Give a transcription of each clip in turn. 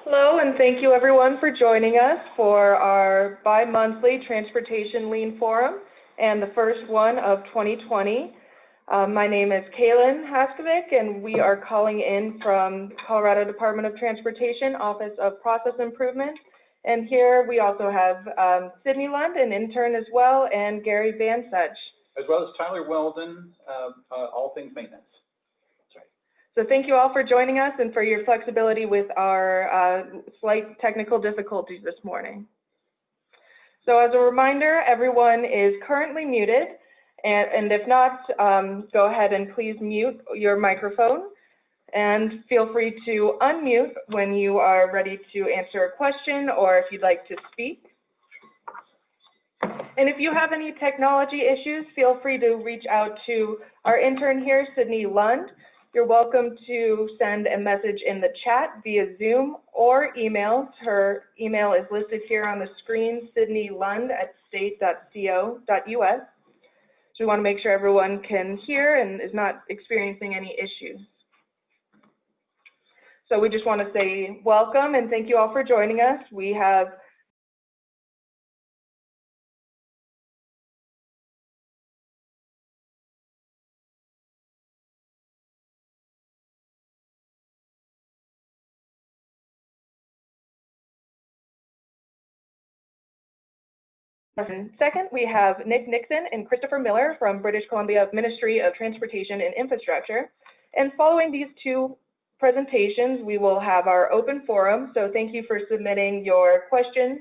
Hello, and thank you everyone for joining us for our bi-monthly Transportation Lean Forum and the first one of 2020. My name is Kaylin Haskovic, and we are calling in from Colorado Department of Transportation, Office of Process Improvement. And here we also have Sydney Lund, an intern as well, and Gary Van Such. As well as Tyler Weldon, all things maintenance. So thank you all for joining us and for your flexibility with our slight technical difficulties this morning. So as a reminder, everyone is currently muted, and if not, go ahead and please mute your microphone, and feel free to unmute when you are ready to answer a question or if you'd like to speak. And if you have any technology issues, feel free to reach out to our intern here, Sydney Lund. You're welcome to send a message in the chat via Zoom or email. Her email is listed here on the screen, sydneylund@state.co.us. So we want to make sure everyone can hear and is not experiencing any issues. So we just want to say welcome and thank you all for joining us. We have second, we have Nick Nixon and Christopher Miller from British Columbia Ministry of Transportation and Infrastructure. And following these two presentations, we will have our open forum. So thank you for submitting your questions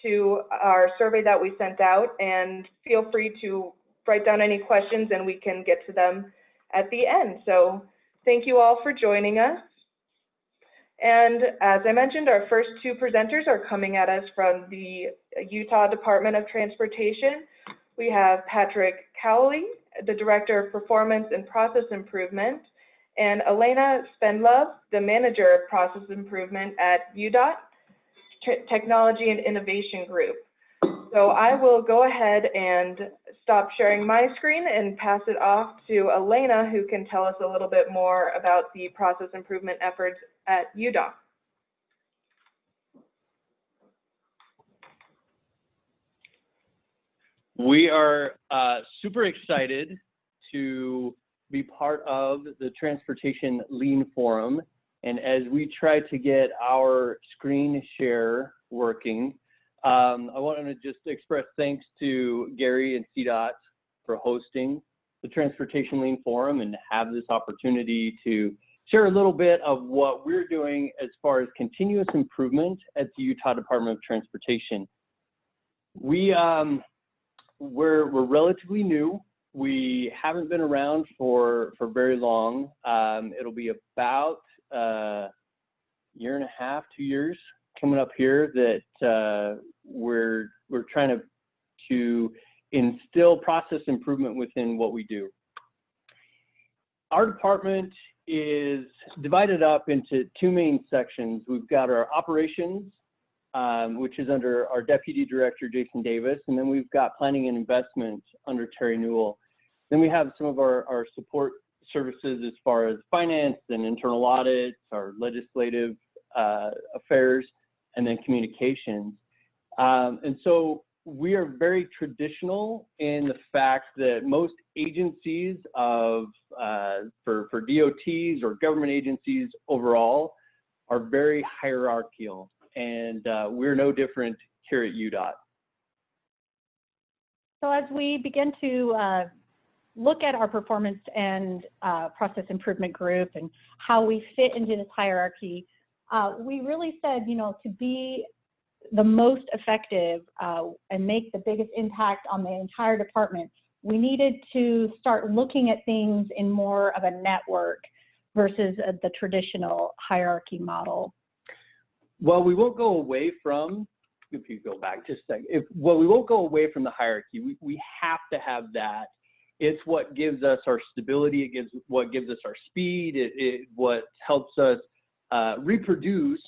to our survey that we sent out, and feel free to write down any questions and we can get to them at the end. So thank you all for joining us. And as I mentioned, our first two presenters are coming at us from the Utah Department of Transportation. We have Patrick Cowley, the Director of Performance and Process Improvement, and Elena Spendlove, the Manager of Process Improvement at UDOT Technology and Innovation Group. So I will go ahead and stop sharing my screen and pass it off to Elena, who can tell us a little bit more about the process improvement efforts at UDOT. We are super excited to be part of the Transportation Lean Forum. And as we try to get our screen share working, I want to just express thanks to Gary and CDOT for hosting the Transportation Lean Forum and have this opportunity to share a little bit of what we're doing as far as continuous improvement at the Utah Department of Transportation. We're relatively new. We haven't been around for very long. It'll be about a year and a half, 2 years coming up here that we're trying to instill process improvement within what we do. Our department is divided up into two main sections. We've got our operations, which is under our Deputy Director, Jason Davis, and then we've got planning and investment under Terry Newell. Then we have some of our support services as far as finance and internal audits, our legislative affairs, and then communications. And so we are very traditional in the fact that most agencies for DOTs or government agencies overall are very hierarchical, and we're no different here at UDOT. So as we begin to look at our performance and process improvement group and how we fit into this hierarchy, we really said, to be the most effective and make the biggest impact on the entire department, we needed to start looking at things in more of a network versus the traditional hierarchy model. Well, we won't go away from, if you go back just a second, we won't go away from the hierarchy. We have to have that. It's what gives us our stability. What gives us our speed. What helps us reproduce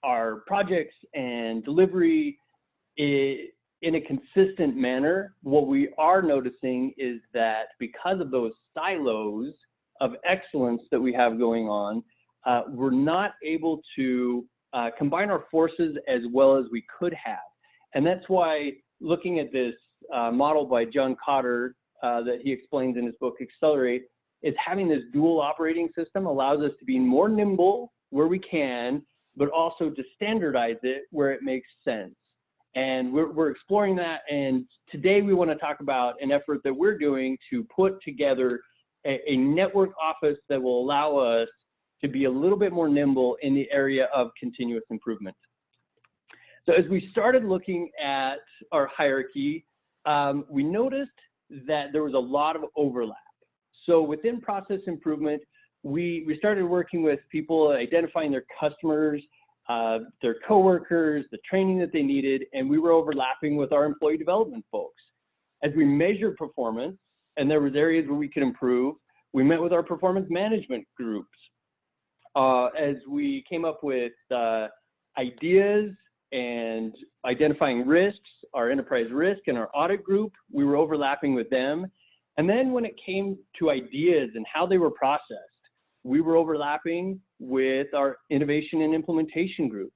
our projects and delivery in a consistent manner. What we are noticing is that because of those silos of excellence that we have going on, we're not able to combine our forces as well as we could have. And that's why looking at this model by John Cotter that he explains in his book, Accelerate, is having this dual operating system allows us to be more nimble where we can, but also to standardize it where it makes sense. And we're exploring that. And today we want to talk about an effort that we're doing to put together a network office that will allow us to be a little bit more nimble in the area of continuous improvement. So as we started looking at our hierarchy, we noticed that there was a lot of overlap. So within process improvement, we started working with people, identifying their customers, their coworkers, the training that they needed, and we were overlapping with our employee development folks. As we measured performance, and there was areas where we could improve, we met with our performance management groups. As we came up with ideas and identifying risks, our enterprise risk and our audit group, we were overlapping with them. And then when it came to ideas and how they were processed, we were overlapping with our innovation and implementation group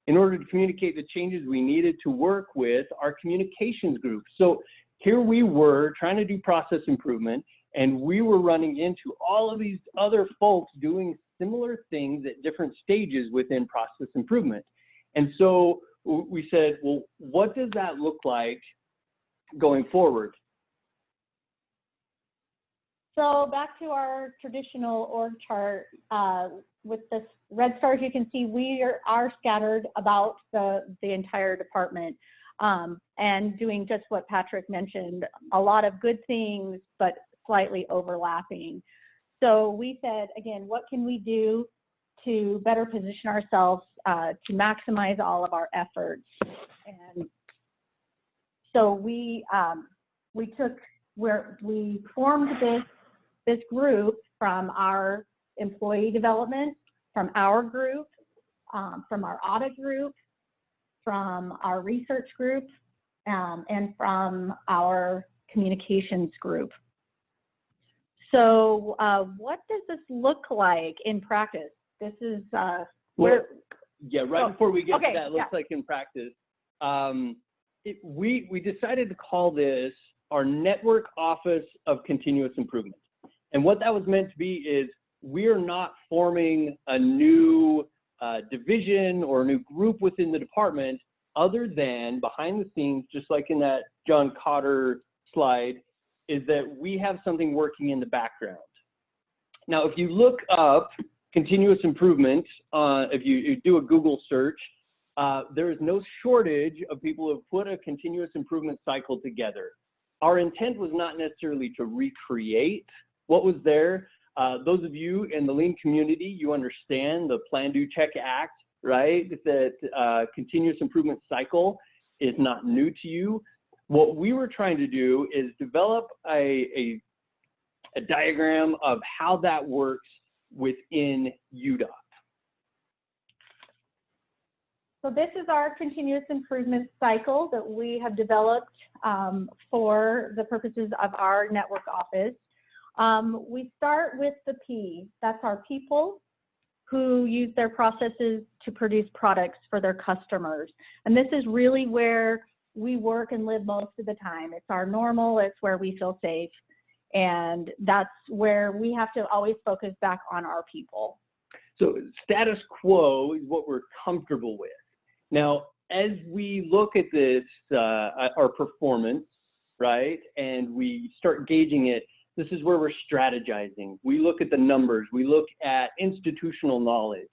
in order to communicate the changes we needed to work with our communications group. So here we were trying to do process improvement, and we were running into all of these other folks doing similar things at different stages within process improvement. And so we said, well, what does that look like going forward? So back to our traditional org chart, with this red stars, you can see we are scattered about the entire department, and doing just what Patrick mentioned, a lot of good things, but slightly overlapping. So we said, again, what can we do to better position ourselves to maximize all of our efforts? And so we formed this group from our employee development, from our group, from our audit group, from our research group, and from our communications group. So what does this look like in practice? This is before we get to that, looks like in practice. We decided to call this our Network Office of Continuous Improvement. And what that was meant to be is we are not forming a new division or a new group within the department, other than behind the scenes, just like in that John Cotter slide, is that we have something working in the background. Now, if you look up continuous improvement, if you do a Google search, there is no shortage of people who have put a continuous improvement cycle together. Our intent was not necessarily to recreate what was there. Those of you in the Lean community, you understand the Plan, Do, Check, Act, right? That continuous improvement cycle is not new to you. What we were trying to do is develop a diagram of how that works within UDOT. So this is our continuous improvement cycle that we have developed for the purposes of our network office. We start with the P. That's our people who use their processes to produce products for their customers. And this is really where we work and live most of the time. It's our normal, it's where we feel safe. And that's where we have to always focus back on our people. So status quo is what we're comfortable with. Now, as we look at this, our performance, right, and we start gauging it, this is where we're strategizing. We look at the numbers. We look at institutional knowledge.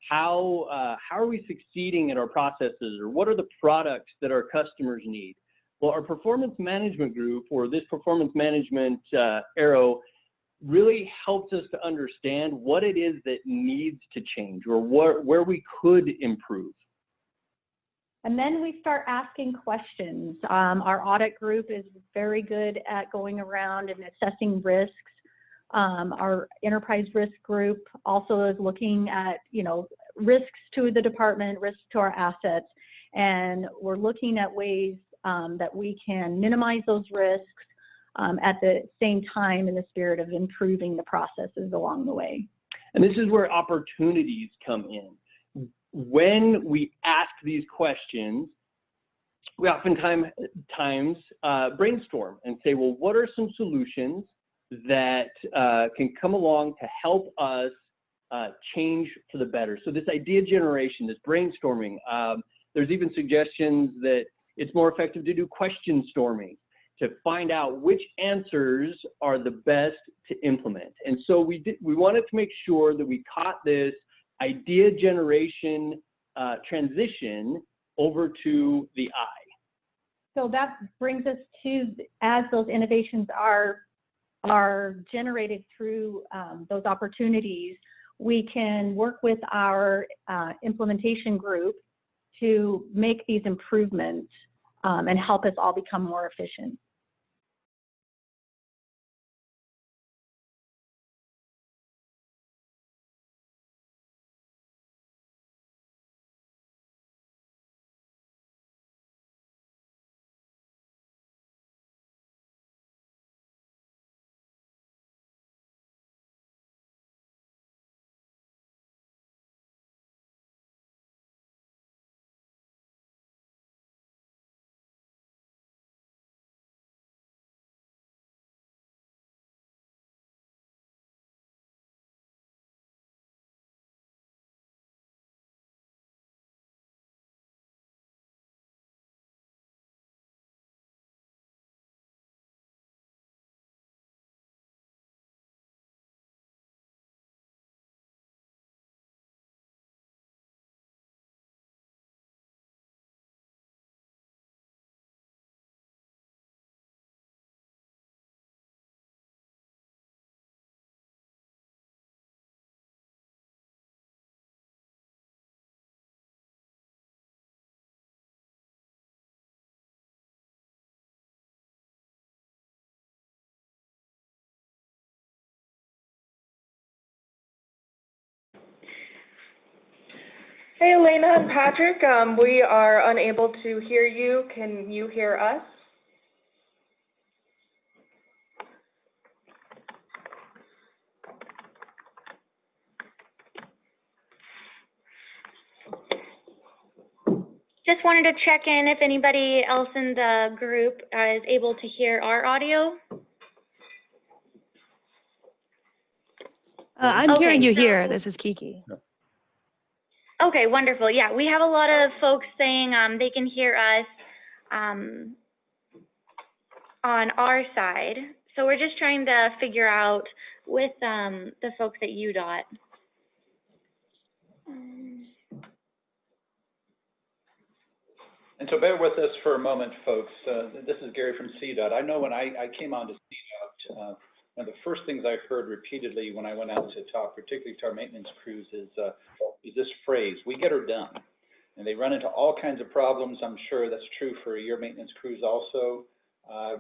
How are we succeeding at our processes, or what are the products that our customers need? Well, our performance management group, or this performance management arrow, really helps us to understand what it is that needs to change, or where we could improve. And then we start asking questions. Our audit group is very good at going around and assessing risks. Our enterprise risk group also is looking at, risks to the department, risks to our assets, and we're looking at ways that we can minimize those risks at the same time in the spirit of improving the processes along the way. And this is where opportunities come in. When we ask these questions, we oftentimes brainstorm and say, well, what are some solutions that can come along to help us change for the better? So this idea generation, this brainstorming, there's even suggestions that it's more effective to do question storming to find out which answers are the best to implement. And so we wanted to make sure that we caught this idea generation transition over to the I. So that brings us to, as those innovations are generated through those opportunities, we can work with our implementation group to make these improvements and help us all become more efficient. Hey, Elena and Patrick, we are unable to hear you. Can you hear us? Just wanted to check in if anybody else in the group is able to hear our audio. I'm Okay, hearing you so- here. This is Kiki. Okay, wonderful. Yeah, we have a lot of folks saying they can hear us on our side. So we're just trying to figure out with the folks at UDOT. And so bear with us for a moment, folks. This is Gary from CDOT. I know when I came on to CDOT, one of the first things I heard repeatedly when I went out to talk, particularly to our maintenance crews, is this phrase, "We get her done." And they run into all kinds of problems. I'm sure that's true for your maintenance crews also.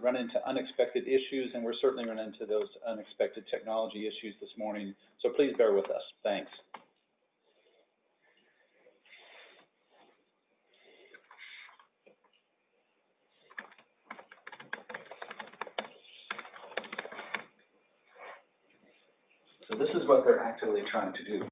Run into unexpected issues, and we're certainly running into those unexpected technology issues this morning. So please bear with us. Thanks. So this is what they're actually trying to do.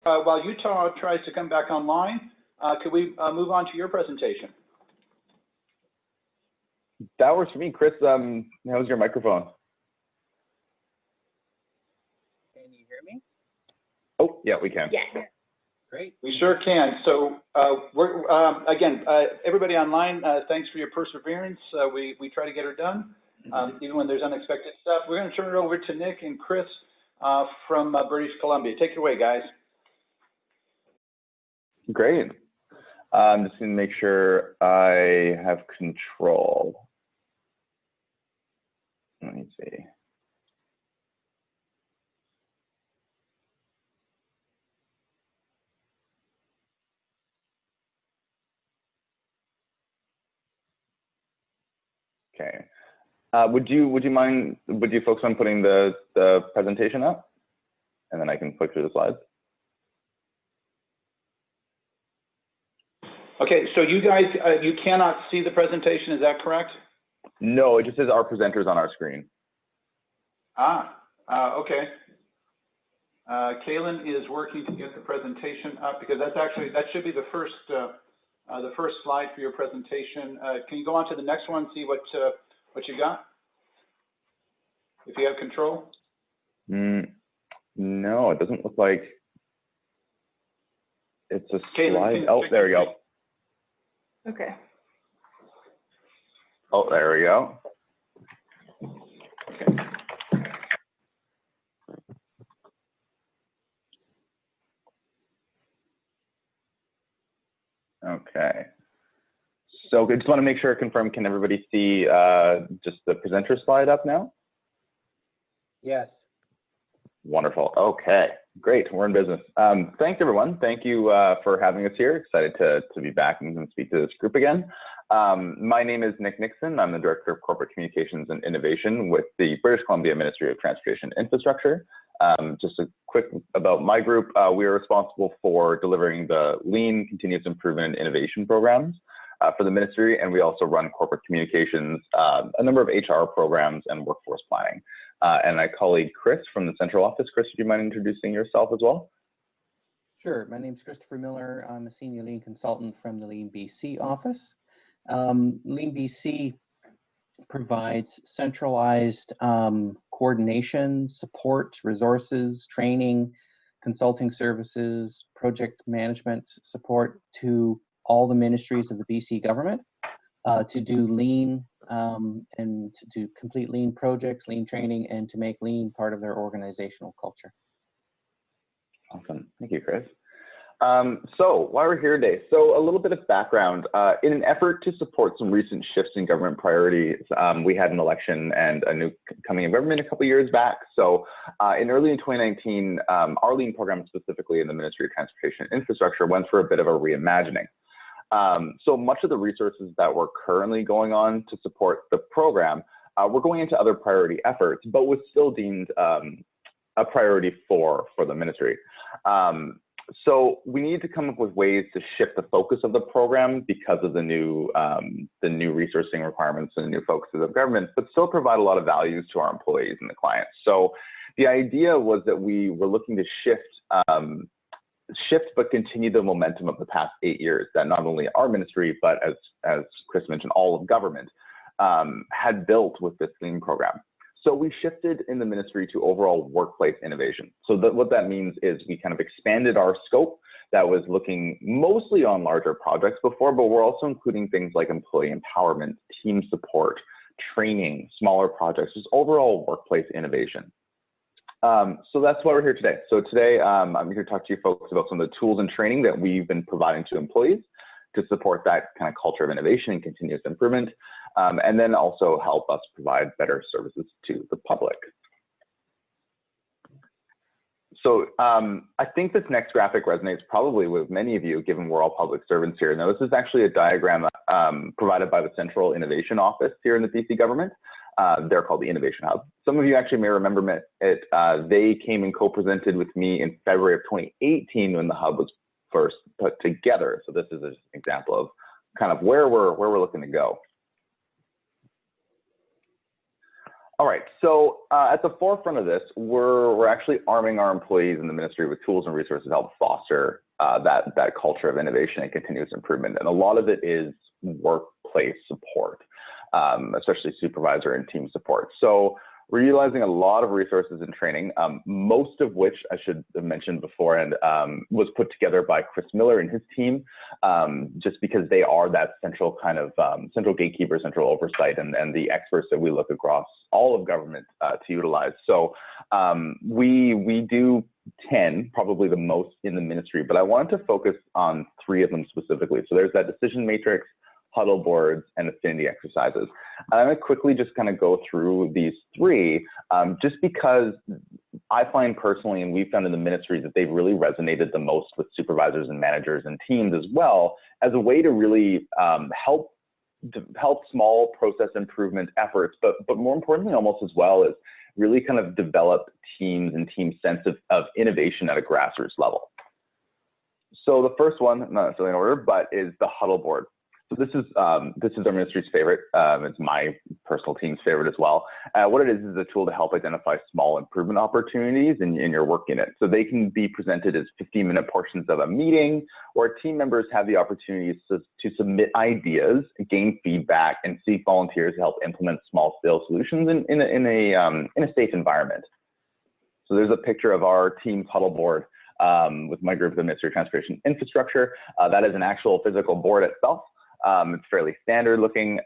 while Utah tries to come back online, could we move on to your presentation? That works for me. Chris, how's your microphone? Can you hear me? Oh, yeah, we can. Yes. Great. We sure can. So again, everybody online, thanks for your perseverance. We try to get her done, even when there's unexpected stuff. We're going to turn it over to Nick and Chris from British Columbia. Take it away, guys. Great. I'm just going to make sure I have control. Let me see. Okay. Would you folks mind putting the presentation up, and then I can click through the slides? Okay, so you guys, you cannot see the presentation, is that correct? No, it just says our presenters on our screen. Okay. Kaylin is working to get the presentation up because that should be the first slide for your presentation. Can you go on to the next one, see what you got? If you have control? No, it doesn't look like it's a Kaylin, slide. Oh, there we go. Okay. Oh, there we go. Okay. Okay. So I just want to make sure, confirm, can everybody see just the presenter slide up now? Yes. Wonderful. Okay, great. We're in business. Thanks, everyone. Thank you for having us here. Excited to be back and speak to this group again. My name is Nick Nixon. I'm the Director of Corporate Communications and Innovation with the British Columbia Ministry of Transportation and Infrastructure. Just a quick about my group. We are responsible for delivering the Lean, Continuous Improvement, and Innovation programs for the ministry, and we also run corporate communications, a number of HR programs, and workforce planning. And my colleague Chris from the central office. Chris, would you mind introducing yourself as well? Sure. My name is Christopher Miller. I'm a senior Lean consultant from the Lean BC office. Lean BC provides centralized coordination, support, resources, training, consulting services, project management support to all the ministries of the BC government to do Lean and to do complete Lean projects, Lean training, and to make Lean part of their organizational culture. Awesome. Thank you, Chris. So why we're here today. So a little bit of background. In an effort to support some recent shifts in government priorities, we had an election and a new coming in government a couple years back. So in early 2019, our Lean program, specifically in the Ministry of Transportation and Infrastructure, went for a bit of a reimagining. So much of the resources that were currently going on to support the program were going into other priority efforts, but was still deemed a priority for the ministry. So we need to come up with ways to shift the focus of the program because of the new resourcing requirements and the new focuses of government, but still provide a lot of values to our employees and the clients. So the idea was that we were looking to shift but continue the momentum of the past 8 years that not only our ministry, but as Chris mentioned, all of government had built with this Lean program. So we shifted in the ministry to overall workplace innovation. So what that means is we kind of expanded our scope that was looking mostly on larger projects before, but we're also including things like employee empowerment, team support, training, smaller projects, just overall workplace innovation. So that's why we're here today. So today I'm here to talk to you folks about some of the tools and training that we've been providing to employees to support that kind of culture of innovation and continuous improvement, and then also help us provide better services to the public. So I think this next graphic resonates probably with many of you, given we're all public servants here. Now, this is actually a diagram provided by the Central Innovation Office here in the BC government. They're called the Innovation Hub. Some of you actually may remember it. They came and co-presented with me in February of 2018 when the hub was first put together. So this is an example of kind of where we're looking to go. All right, so at the forefront of this, we're actually arming our employees in the ministry with tools and resources to help foster that culture of innovation and continuous improvement. And a lot of it is workplace support, especially supervisor and team support. So we're utilizing a lot of resources and training, most of which I should have mentioned beforehand was put together by Chris Miller and his team, just because they are that central kind of central gatekeeper, central oversight, and the experts that we look across all of government to utilize. So we do 10, probably the most in the ministry, but I wanted to focus on 3 of them specifically. So there's that decision matrix, huddle boards, and affinity exercises. And I'm going to quickly just kind of go through these 3, just because I find personally, and we've found in the ministry, that they've really resonated the most with supervisors and managers and teams as well, as a way to really help small process improvement efforts, but more importantly almost as well as really kind of develop teams and team sense of innovation at a grassroots level. So the first one, not necessarily in order, but is the huddle board. So this is our ministry's favorite. It's my personal team's favorite as well. What it is a tool to help identify small improvement opportunities in your work unit. So they can be presented as 15-minute portions of a meeting, or team members have the opportunities to submit ideas, gain feedback, and seek volunteers to help implement small-scale solutions in a safe environment. So there's a picture of our team's huddle board with my group, the Ministry of Transportation Infrastructure. That is an actual physical board itself. It's fairly standard looking.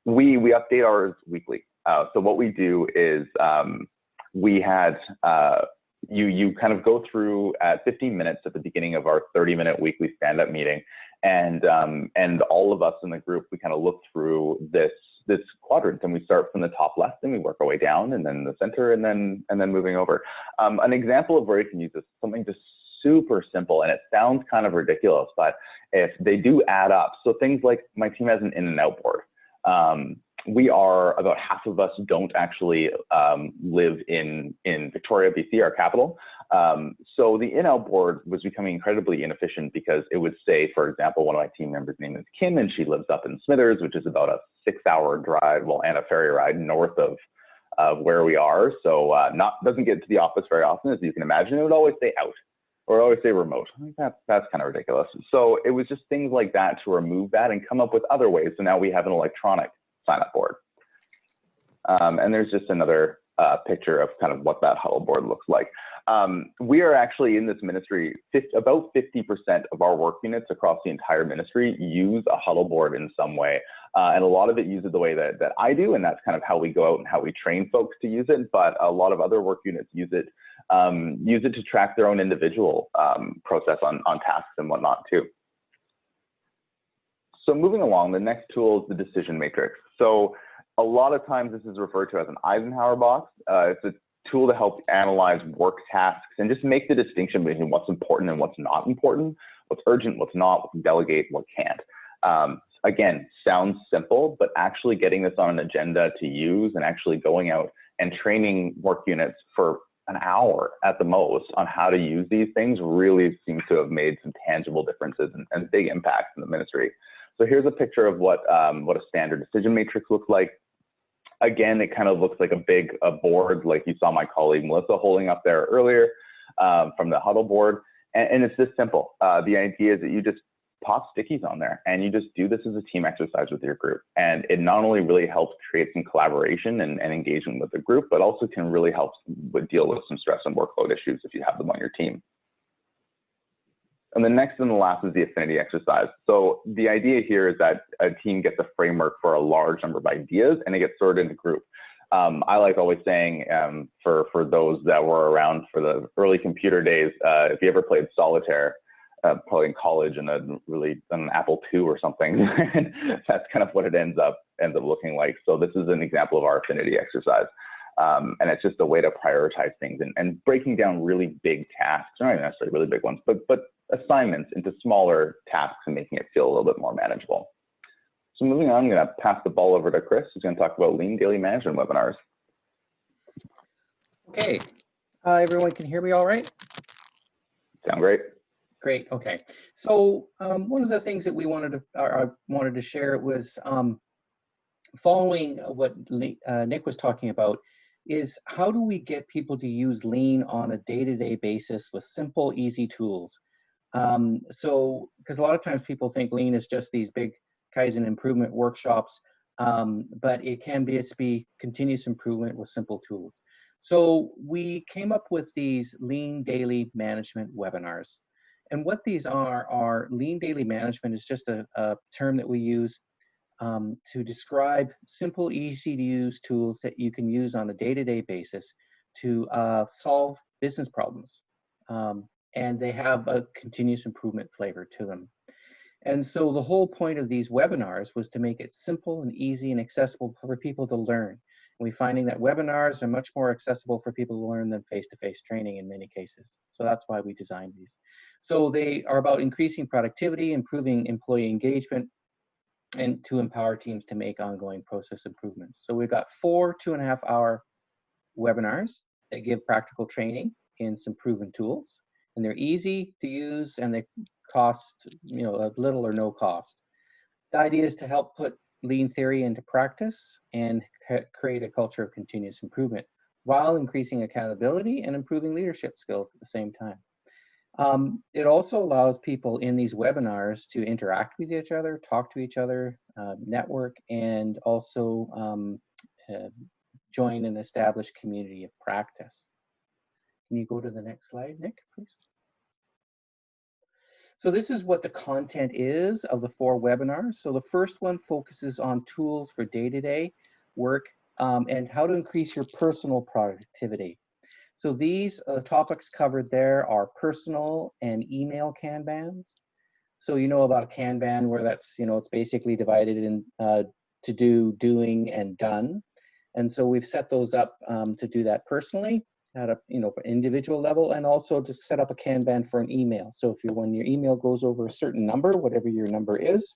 We update ours weekly. So what we do is we had, you kind of go through at 15 minutes at the beginning of our 30-minute weekly stand-up meeting. And all of us in the group, we kind of look through this quadrant, and we start from the top left and we work our way down, and then the center, and then moving over. An example of where you can use this, something just super simple, and it sounds kind of ridiculous, but if they do add up, so things like my team has an in and out board. We are, about half of us don't actually live in Victoria, BC, our capital. So the in-out board was becoming incredibly inefficient because it would say, for example, one of my team members' name is Kim, and she lives up in Smithers, which is about a 6-hour drive, well, and a ferry ride north of where we are. So doesn't get to the office very often, as you can imagine. It would always say out, or always say remote. I think that's kind of ridiculous. So it was just things like that to remove that and come up with other ways. So now we have an electronic sign-up board. And there's just another picture of kind of what that huddle board looks like. We are actually in this ministry, about 50% of our work units across the entire ministry use a huddle board in some way. And a lot of it uses the way that I do, and that's kind of how we go out and how we train folks to use it. But a lot of other work units use it to track their own individual process on tasks and whatnot too. So moving along, the next tool is the decision matrix. So a lot of times this is referred to as an Eisenhower box. It's a tool to help analyze work tasks and just make the distinction between what's important and what's not important, what's urgent, what's not, what can delegate, what can't. Again, sounds simple, but actually getting this on an agenda to use and actually going out and training work units for an hour at the most on how to use these things really seems to have made some tangible differences and big impacts in the ministry. So here's a picture of what a standard decision matrix looks like. Again, it kind of looks like a board like you saw my colleague Melissa holding up there earlier from the huddle board. And it's this simple. The idea is that you just pop stickies on there and you just do this as a team exercise with your group. And it not only really helps create some collaboration and engagement with the group, but also can really help deal with some stress and workload issues if you have them on your team. And the next and the last is the affinity exercise. So the idea here is that a team gets a framework for a large number of ideas and it gets sorted into group. I like always saying for those that were around for the early computer days, if you ever played solitaire, probably in college and an Apple II or something, that's kind of what it ends up looking like. So this is an example of our affinity exercise. And it's just a way to prioritize things and breaking down really big tasks, not even necessarily really big ones, but assignments into smaller tasks and making it feel a little bit more manageable. So moving on, I'm going to pass the ball over to Chris, who's going to talk about Lean Daily Management webinars. Okay, everyone can hear me all right? Sound great? Great. Okay. So one of the things that we wanted to share was following what Nick was talking about, is how do we get people to use Lean on a day-to-day basis with simple, easy tools? So, because a lot of times people think Lean is just these big Kaizen improvement workshops, but it can be continuous improvement with simple tools. So we came up with these Lean Daily Management webinars. And what these are Lean Daily Management is just a term that we use to describe simple, easy to use tools that you can use on a day-to-day basis to solve business problems. And they have a continuous improvement flavor to them. And so the whole point of these webinars was to make it simple and easy and accessible for people to learn. And we're finding that webinars are much more accessible for people to learn than face-to-face training in many cases. So that's why we designed these. So they are about increasing productivity, improving employee engagement, and to empower teams to make ongoing process improvements. So we've got 4 2.5-hour webinars that give practical training in some proven tools, and they're easy to use and they cost a little or no cost. The idea is to help put Lean theory into practice and create a culture of continuous improvement while increasing accountability and improving leadership skills at the same time. It also allows people in these webinars to interact with each other, talk to each other, network, and also join an established community of practice. Can you go to the next slide, Nick, please? So this is what the content is of the 4 webinars. So the first one focuses on tools for day-to-day work and how to increase your personal productivity. So these topics covered there are personal and email Kanbans. So you know about Kanban, where that's, it's basically divided in to do, doing, and done. And so we've set those up to do that personally at a individual level, and also to set up a Kanban for an email. So when your email goes over a certain number, whatever your number is,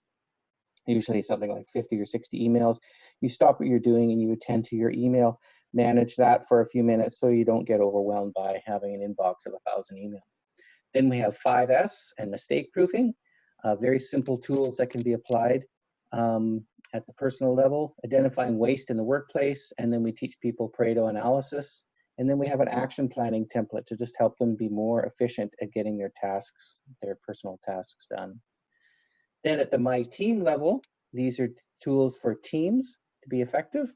usually something like 50 or 60 emails, you stop what you're doing and you attend to your email. Manage that for a few minutes so you don't get overwhelmed by having an inbox of 1,000 emails. Then we have 5S and mistake proofing, very simple tools that can be applied at the personal level, identifying waste in the workplace, and then we teach people Pareto analysis. And then we have an action planning template to just help them be more efficient at getting their tasks, their personal tasks done. Then at the My Team level, these are tools for teams to be effective.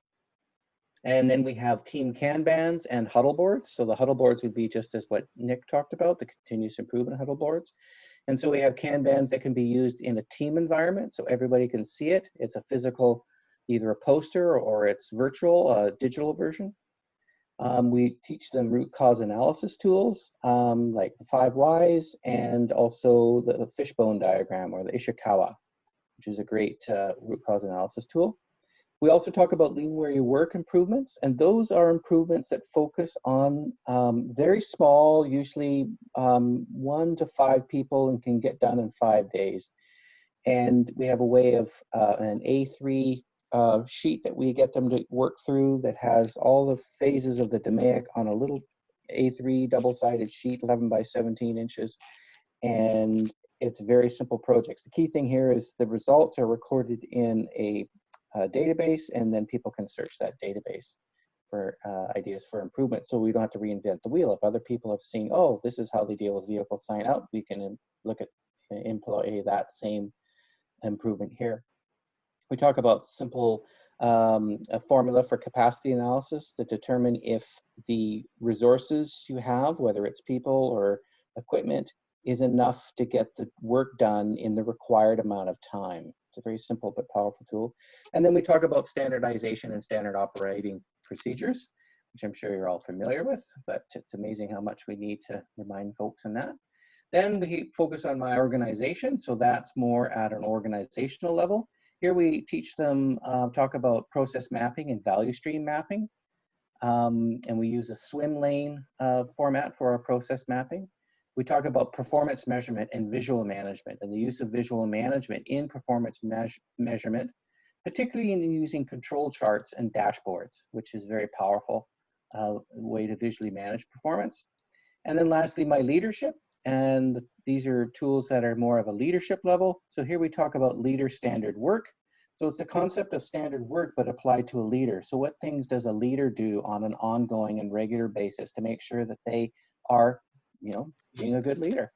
And then we have team Kanbans and huddle boards. So the huddle boards would be just as what Nick talked about, the continuous improvement huddle boards. And so we have Kanbans that can be used in a team environment so everybody can see it. It's a physical, either a poster or it's virtual, digital version. We teach them root cause analysis tools like the 5 whys and also the fishbone diagram or the Ishikawa, which is a great root cause analysis tool. We also talk about Lean Where You Work improvements, and those are improvements that focus on very small, usually 1 to 5 people, and can get done in 5 days. And we have a way of an A3 sheet that we get them to work through that has all the phases of the DMAIC on a little A3 double-sided sheet, 11 by 17 inches. And it's very simple projects. The key thing here is the results are recorded in a database, and then people can search that database for ideas for improvement. So we don't have to reinvent the wheel. If other people have seen, oh, this is how they deal with vehicle sign out, we can look at employ that same improvement here. We talk about simple a formula for capacity analysis to determine if the resources you have, whether it's people or equipment, is enough to get the work done in the required amount of time. It's a very simple but powerful tool. And then we talk about standardization and standard operating procedures, which I'm sure you're all familiar with, but it's amazing how much we need to remind folks on that. Then we focus on My Organization, so that's more at an organizational level. Here we teach them, talk about process mapping and value stream mapping, and we use a swim lane format for our process mapping. We talk about performance measurement and visual management, and the use of visual management in performance measurement, particularly in using control charts and dashboards, which is a very powerful way to visually manage performance. And then lastly, My Leadership, and these are tools that are more of a leadership level. So here we talk about leader standard work. So it's the concept of standard work, but applied to a leader. So what things does a leader do on an ongoing and regular basis to make sure that they are, being a good leader?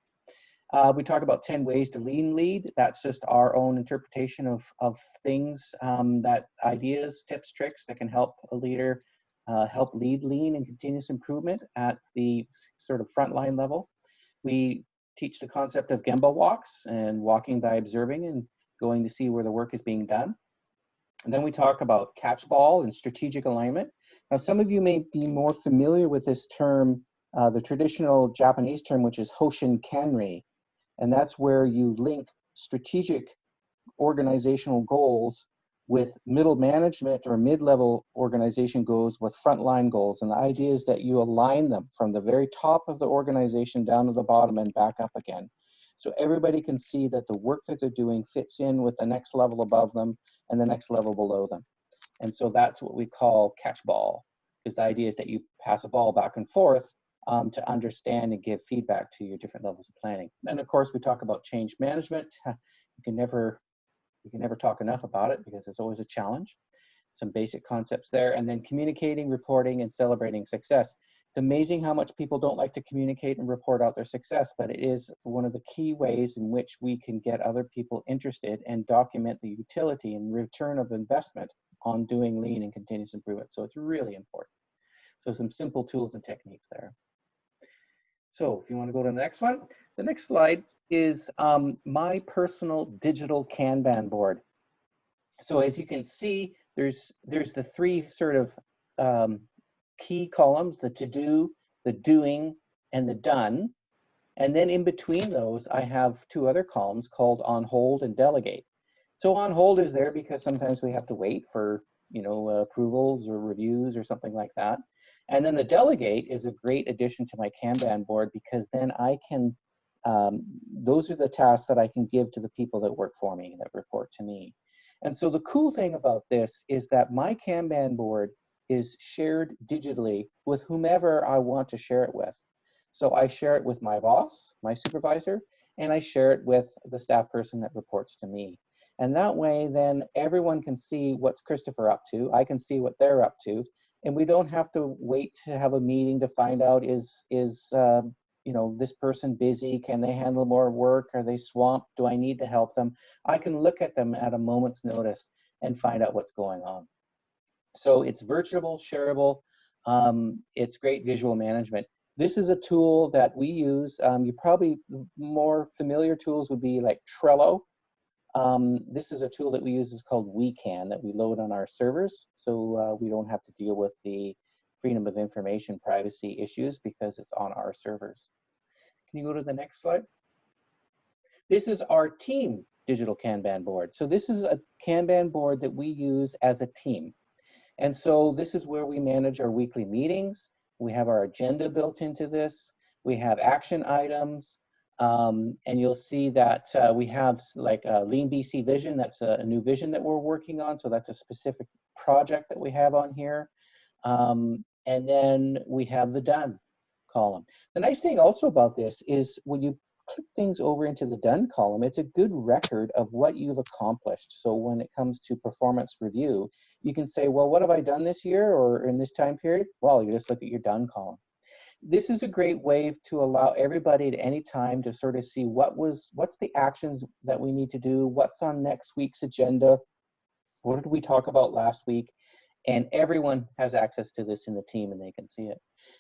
We talk about 10 ways to lean lead. That's just our own interpretation of things, that ideas, tips, tricks that can help a leader help lead lean and continuous improvement at the sort of frontline level. We teach the concept of Gemba walks and walking by observing and going to see where the work is being done. And then we talk about catch ball and strategic alignment. Now, some of you may be more familiar with this term, the traditional Japanese term, which is Hoshin Kanri. And that's where you link strategic organizational goals with middle management or mid-level organization goals with frontline goals. And the idea is that you align them from the very top of the organization down to the bottom and back up again. So everybody can see that the work that they're doing fits in with the next level above them and the next level below them. And so that's what we call catch ball, because the idea is that you pass a ball back and forth to understand and give feedback to your different levels of planning. And of course, we talk about change management. You can never talk enough about it because it's always a challenge. Some basic concepts there. And then communicating, reporting, and celebrating success. It's amazing how much people don't like to communicate and report out their success, but it is one of the key ways in which we can get other people interested and document the utility and return of investment on doing lean and continuous improvement. So it's really important. So some simple tools and techniques there. So if you want to go to the next one, the next slide is my personal digital Kanban board. So as you can see, there's the three sort of key columns, the to-do, the doing, and the done. And then in between those, I have two other columns called on hold and delegate. So on hold is there because sometimes we have to wait for, approvals or reviews or something like that. And then the delegate is a great addition to my Kanban board because then I can, those are the tasks that I can give to the people that work for me, that report to me. And so the cool thing about this is that my Kanban board is shared digitally with whomever I want to share it with. So I share it with my boss, my supervisor, and I share it with the staff person that reports to me. And that way, then everyone can see what's Christopher up to. I can see what they're up to. And we don't have to wait to have a meeting to find out is this person busy? Can they handle more work? Are they swamped? Do I need to help them? I can look at them at a moment's notice and find out what's going on. So it's virtual, shareable. It's great visual management. This is a tool that we use. You probably more familiar tools would be like Trello. This is a tool that we use is called WeCan that we load on our servers. So we don't have to deal with the freedom of information privacy issues because it's on our servers. Can you go to the next slide? This is our team digital Kanban board. So this is a Kanban board that we use as a team. And so this is where we manage our weekly meetings. We have our agenda built into this. We have action items. And you'll see that we have like a Lean BC vision. That's a new vision that we're working on. So that's a specific project that we have on here. And then we have the done column. The nice thing also about this is when you click things over into the done column, it's a good record of what you've accomplished. So when it comes to performance review, you can say, well, what have I done this year or in this time period? Well, you just look at your done column. This is a great way to allow everybody at any time to sort of see what's the actions that we need to do, what's on next week's agenda, what did we talk about last week, and everyone has access to this in the team and they can see it.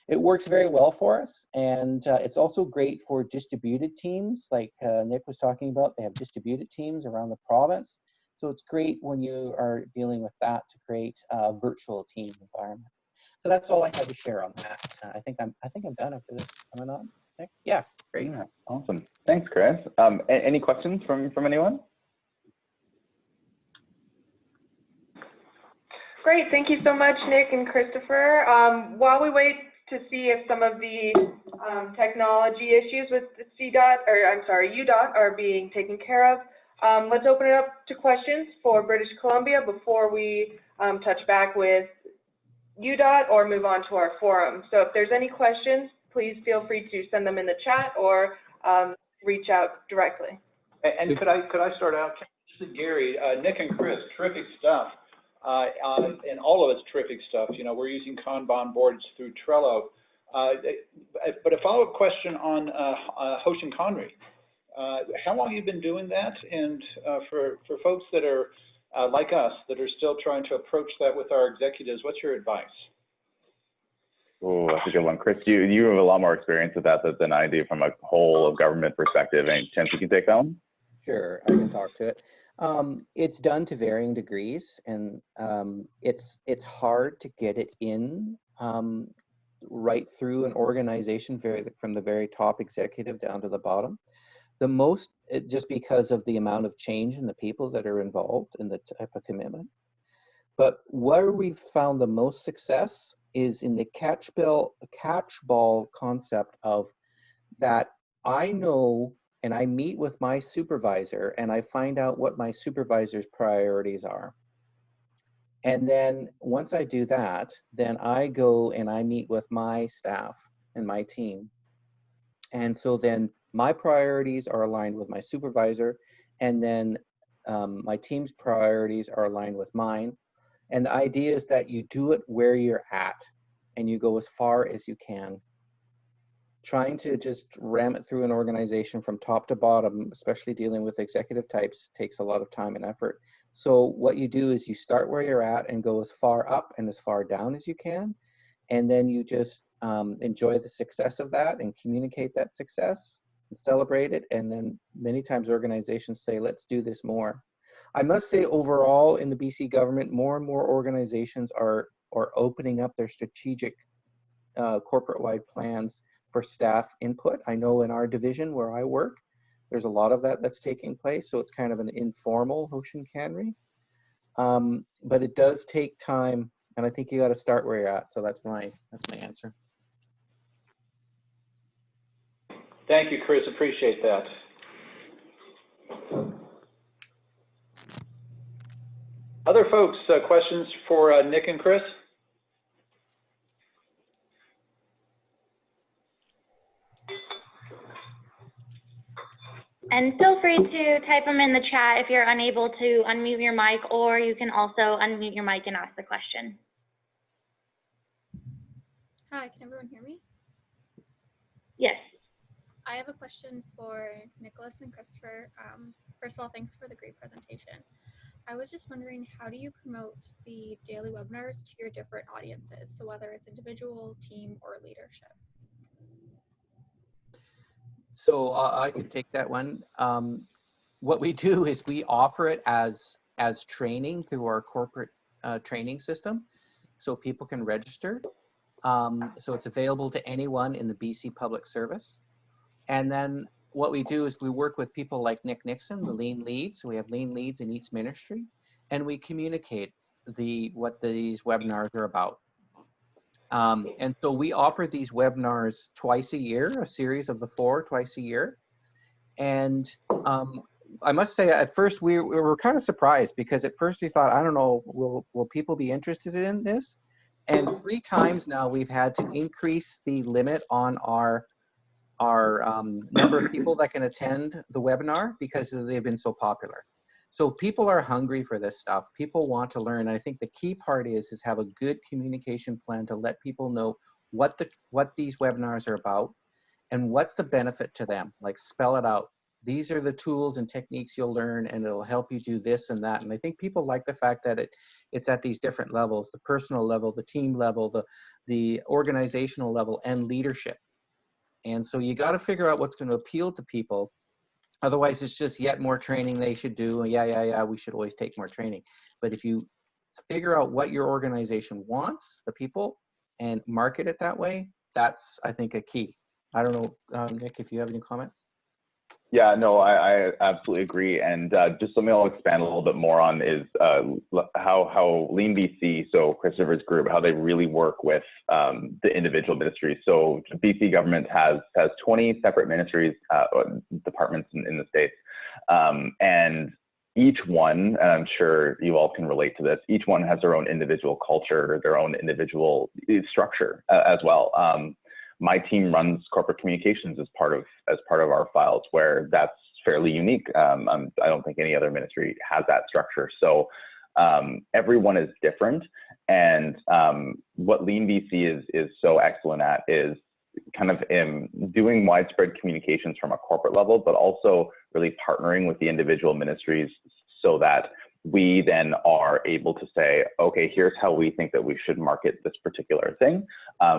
It works very well for us, and it's also great for distributed teams like Nick was talking about. They have distributed teams around the province, so it's great when you are dealing with that to create a virtual team environment. So that's all I had to share on that. I think I'm done after this. Am I not? Yeah, great. Yeah, awesome. Thanks, Chris. Any questions from anyone? Great, thank you so much, Nick and Christopher. While we wait to see if some of the technology issues with the UDOT are being taken care of, let's open it up to questions for British Columbia before we touch back with UDOT or move on to our forum. So if there's any questions, please feel free to send them in the chat or reach out directly. And could I start out? especially Gary, Nick and Chris, terrific stuff. And all of it's terrific stuff. You know, we're using Kanban boards through Trello. But a follow-up question on Hoshin Conry. How long have you been doing that? And for folks that are like us, that are still trying to approach that with our executives, what's your advice? Oh, that's a good one. Chris, you have a lot more experience with that than I do from a whole of government perspective. Any chance you can take that one? Sure, I can talk to it. It's done to varying degrees, and it's hard to get it in right through an organization, from the very top executive down to the bottom. Just because of the amount of change in the people that are involved in the type of commitment. But where we've found the most success is in the catch ball concept of that I know, and I meet with my supervisor and I find out what my supervisor's priorities are. And then once I do that, then I go and I meet with my staff and my team. And so then my priorities are aligned with my supervisor, and then my team's priorities are aligned with mine. And the idea is that you do it where you're at and you go as far as you can. Trying to just ram it through an organization from top to bottom, especially dealing with executive types, takes a lot of time and effort. So what you do is you start where you're at and go as far up and as far down as you can. And then you just enjoy the success of that and communicate that success and celebrate it. And then many times organizations say, let's do this more. I must say overall in the BC government, more and more organizations are opening up their strategic corporate-wide plans for staff input. I know in our division where I work, there's a lot of that's taking place. So it's kind of an informal Hoshin Kanri. But it does take time, and I think you got to start where you're at. So that's my answer. Thank you, Chris. Appreciate that. Other folks, questions for Nick and Chris? And feel free to type them in the chat if you're unable to unmute your mic, or you can also unmute your mic and ask the question. Hi, can everyone hear me? Yes. I have a question for Nicholas and Christopher. First of all, thanks for the great presentation. I was just wondering, how do you promote the daily webinars to your different audiences? So whether it's individual, team, or leadership? So I could take that one. What we do is we offer it as training through our corporate training system, so people can register. So it's available to anyone in the BC Public Service. And then what we do is we work with people like Nick Nixon, the lean leads. So we have lean leads in each ministry, and we communicate what these webinars are about. And so we offer these webinars twice a year, a series of the 4 twice a year. And I must say, at first we were kind of surprised, because at first we thought, I don't know, will people be interested in this? And 3 times now we've had to increase the limit on our number of people that can attend the webinar, because they've been so popular. So people are hungry for this stuff. People want to learn. I think the key part is have a good communication plan to let people know what these webinars are about and what's the benefit to them. Like, spell it out. These are the tools and techniques you'll learn, and it'll help you do this and that. And I think people like the fact that it's at these different levels: the personal level, the team level, the organizational level, and leadership. And so you got to figure out what's going to appeal to people. Otherwise, it's just yet more training they should do. Yeah, we should always take more training. But if you figure out what your organization wants, the people, and market it that way, that's, I think, a key. I don't know, Nick, if you have any comments? Yeah, no, I absolutely agree. And just something I'll expand a little bit more on is how Lean BC, so Christopher's group, how they really work with the individual ministries. So BC government has 20 separate ministries, departments in the States. And each one, and I'm sure you all can relate to this, each one has their own individual culture, their own individual structure as well. My team runs corporate communications as part of our files, where that's fairly unique. I don't think any other ministry has that structure. So everyone is different. And what Lean BC is so excellent at is kind of doing widespread communications from a corporate level, but also really partnering with the individual ministries so that we then are able to say, okay, here's how we think that we should market this particular thing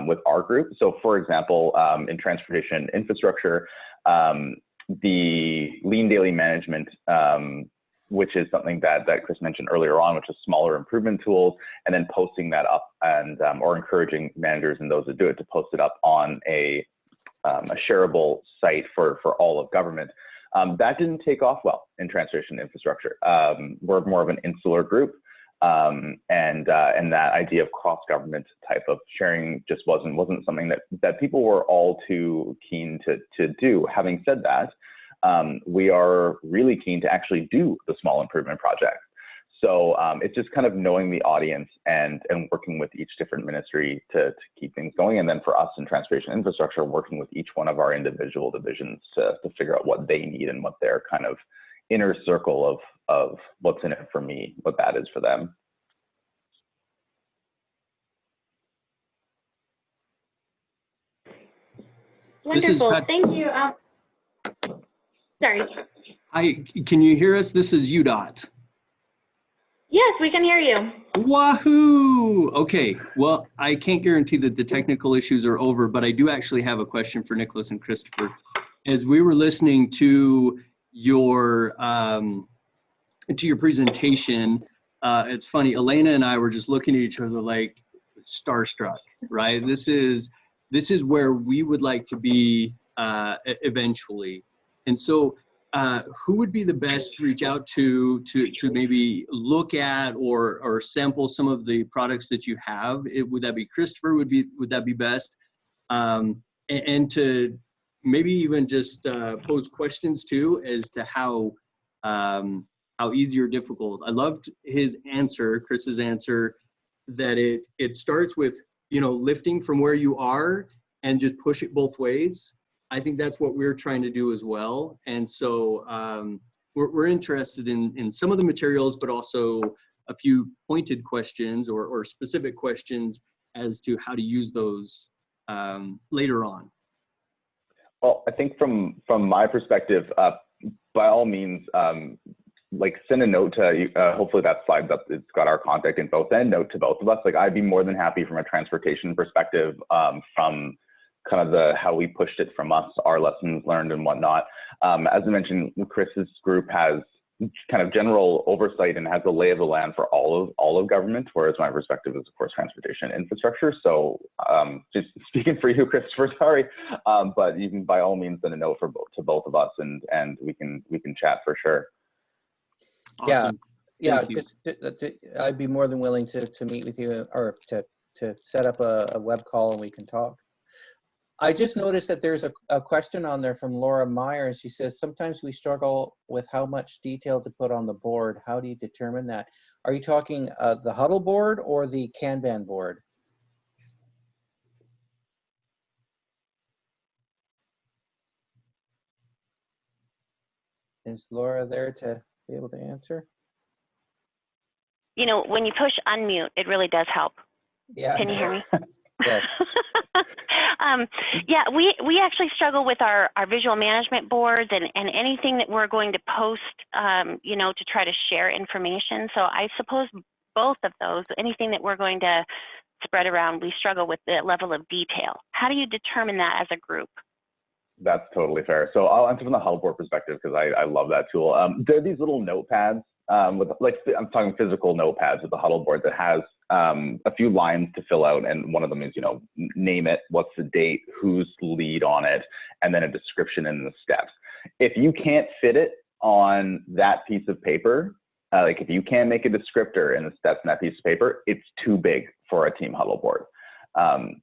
with our group. So for example, in transportation infrastructure, the Lean Daily Management, which is something that Chris mentioned earlier on, which is smaller improvement tools, and then posting that up and or encouraging managers and those that do it to post it up on a shareable site for all of government. That didn't take off well in transportation infrastructure. We're more of an insular group, and that idea of cross-government type of sharing just wasn't something that people were all too keen to do. Having said that, we are really keen to actually do the small improvement projects. So it's just kind of knowing the audience and working with each different ministry to keep things going. And then for us in transportation infrastructure, working with each one of our individual divisions to figure out what they need and what their kind of inner circle of what's in it for me, what that is for them. Wonderful, thank you. Sorry. Hi, can you hear us? This is UDOT. Yes, we can hear you. Wahoo! Okay, well, I can't guarantee that the technical issues are over, but I do actually have a question for Nicholas and Christopher. As we were listening to your presentation, it's funny, Elena and I were just looking at each other like starstruck, right? This is where we would like to be eventually. And so who would be the best to reach out to maybe look at or sample some of the products that you have? Would that be Christopher? Would that be best? And to maybe even just pose questions too as to how easy or difficult. I loved his answer, Chris's answer, that it starts with, lifting from where you are and just push it both ways. I think that's what we're trying to do as well. And so we're interested in some of the materials, but also a few pointed questions or specific questions as to how to use those later on. Well, I think from my perspective, by all means, like send a note to, hopefully that slides up, it's got our contact info, send a note to both of us. Like I'd be more than happy from a transportation perspective, from kind of how we pushed it from us, our lessons learned and whatnot. As I mentioned, Chris's group has kind of general oversight and has a lay of the land for all of government, whereas my perspective is of course transportation infrastructure. So just speaking for you, Christopher, sorry, but you can by all means send a note to both of us, and we can chat for sure. Awesome. Yeah, I'd be more than willing to meet with you or to set up a web call and we can talk. I just noticed that there's a question on there from Laura Meyer, and she says, sometimes we struggle with how much detail to put on the board. How do you determine that? Are you talking the Huddle Board or the Kanban board? Is Laura there to be able to answer? When you push unmute, it really does help. Yeah. Can you hear me? Yes. Yeah, we actually struggle with our visual management boards and anything that we're going to post, to try to share information. So I suppose both of those, anything that we're going to spread around, we struggle with the level of detail. How do you determine that as a group? That's totally fair. So I'll answer from the Huddle Board perspective because I love that tool. There are these little notepads with, like, I'm talking physical notepads with the Huddle Board that has a few lines to fill out, and one of them is, name it, what's the date, who's lead on it, and then a description and the steps. If you can't fit it on that piece of paper, like if you can't make a descriptor and the steps in that piece of paper, it's too big for a team Huddle Board.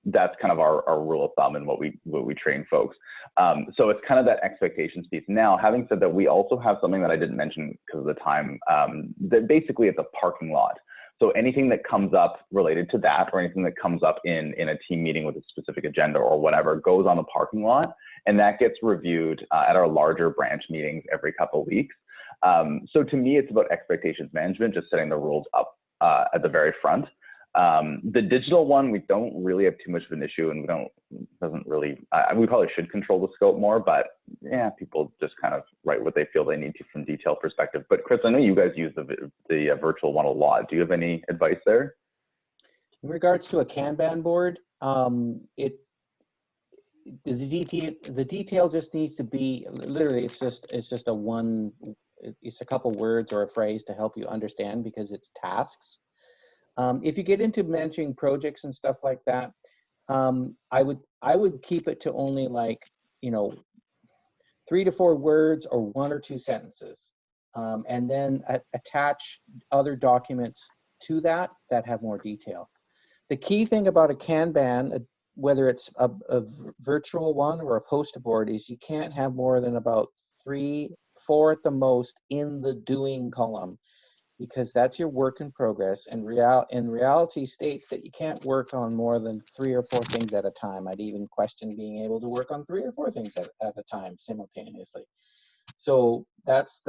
That's kind of our rule of thumb and what we train folks. So it's kind of that expectations piece. Now, having said that, we also have something that I didn't mention because of the time, that basically it's a parking lot. So anything that comes up related to that, or anything that comes up in a team meeting with a specific agenda or whatever, goes on the parking lot. and that gets reviewed at our larger branch meetings every couple of weeks. So to me, it's about expectations management, just setting the rules up at the very front. The digital one, we don't really have too much of an issue, and we probably should control the scope more, but yeah, people just kind of write what they feel they need to from detail perspective. But Chris, I know you guys use the virtual one a lot. Do you have any advice there? In regards to a Kanban board, the detail just needs to be, literally, it's a couple words or a phrase to help you understand, because it's tasks. If you get into managing projects and stuff like that, I would keep it to only, like, 3 to 4 words or 1 or 2 sentences, and then attach other documents to that have more detail. The key thing about a Kanban, whether it's a virtual one or a poster board, is you can't have more than about 3, 4 at the most in the doing column, because that's your work in progress, and reality states that you can't work on more than 3 or 4 things at a time. I'd even question being able to work on 3 or 4 things at a time simultaneously. So that's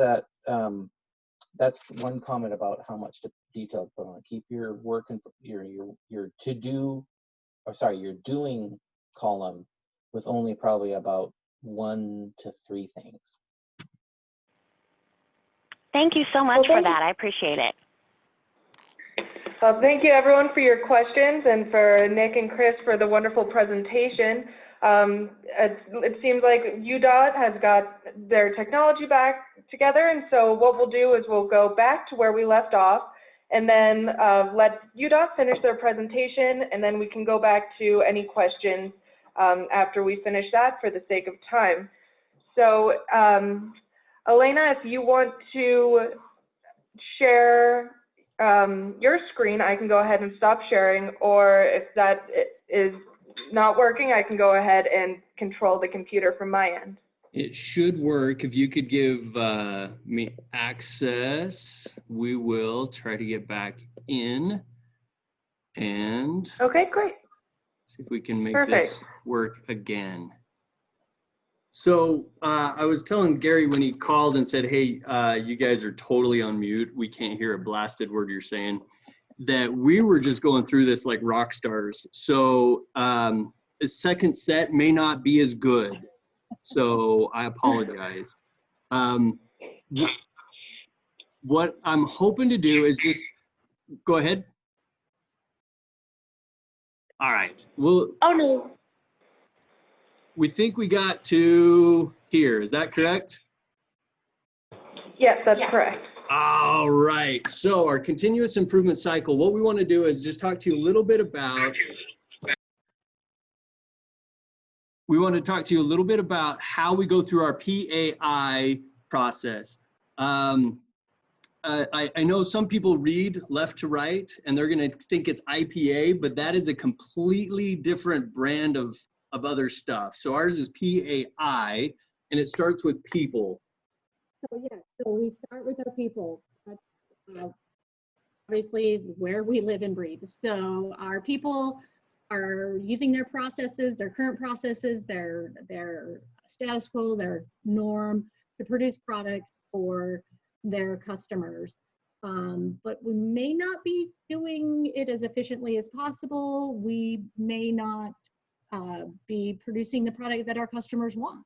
one comment about how much detail to put on. Keep your work and your doing column with only probably about 1 to 3 things. Thank you so much for that. I appreciate it. Thank you, everyone, for your questions, and for Nick and Chris for the wonderful presentation. It seems like UDOT has got their technology back together, and so what we'll do is we'll go back to where we left off, and then let UDOT finish their presentation, and then we can go back to any questions after we finish that, for the sake of time. So, Elena, if you want to share your screen, I can go ahead and stop sharing, or if that is not working, I can go ahead and control the computer from my end. It should work. If you could give me access, we will try to get back in and okay, great. See if we can make Perfect. this work again. So I was telling Gary when he called and said, hey, you guys are totally on mute. We can't hear a blasted word you're saying. That we were just going through this like rock stars. So the second set may not be as good. So I apologize. What I'm hoping to do is just go ahead. All right. Well. Oh no. We think we got to here. Is that correct? Yes, that's correct. All right. So our continuous improvement cycle, what we want to do is just talk to you a little bit about, how we go through our PAI process. I know some people read left to right and they're going to think it's IPA, but that is a completely different brand of other stuff. So ours is PAI, and it starts with people. So yeah, so we start with our people. That's obviously where we live and breathe. So our people are using their processes, their current processes, their status quo, their norm to produce products for their customers. But we may not be doing it as efficiently as possible. We may not be producing the product that our customers want.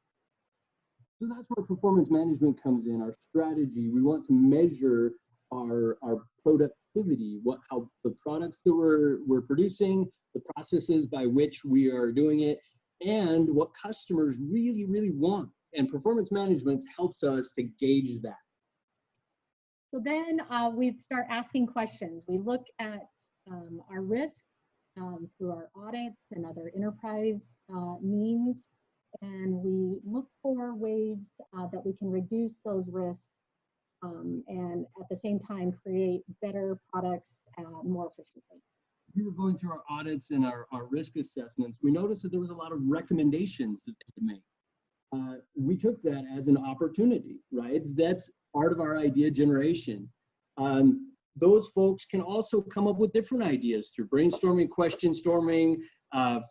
So that's where performance management comes in, our strategy. We want to measure our productivity, how the products that we're producing, the processes by which we are doing it, and what customers really, really want. And performance management helps us to gauge that. So then we start asking questions. We look at our risks through our audits and other enterprise means, and we look for ways that we can reduce those risks and at the same time create better products more efficiently. We were going through our audits and our risk assessments. We noticed that there was a lot of recommendations that they could make. We took that as an opportunity, right? That's part of our idea generation. Those folks can also come up with different ideas through brainstorming, question storming,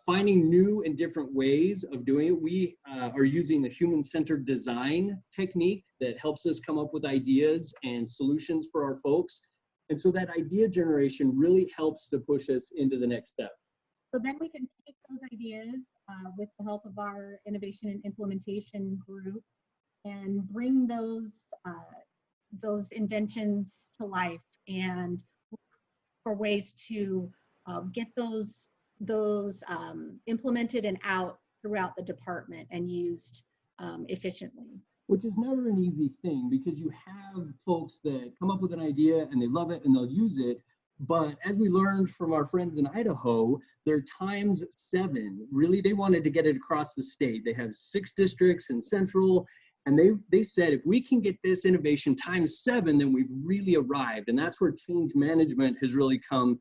finding new and different ways of doing it. We are using the human-centered design technique that helps us come up with ideas and solutions for our folks. And so that idea generation really helps to push us into the next step. So then we can take those ideas with the help of our innovation and implementation group and bring those inventions to life and for ways to get those implemented and out throughout the department and used efficiently. Which is never an easy thing, because you have folks that come up with an idea and they love it and they'll use it. But as we learned from our friends in Idaho, they're ×7. Really, they wanted to get it across the state. They have 6 districts in Central, and they said, if we can get this innovation ×7, then we've really arrived. And that's where change management has really come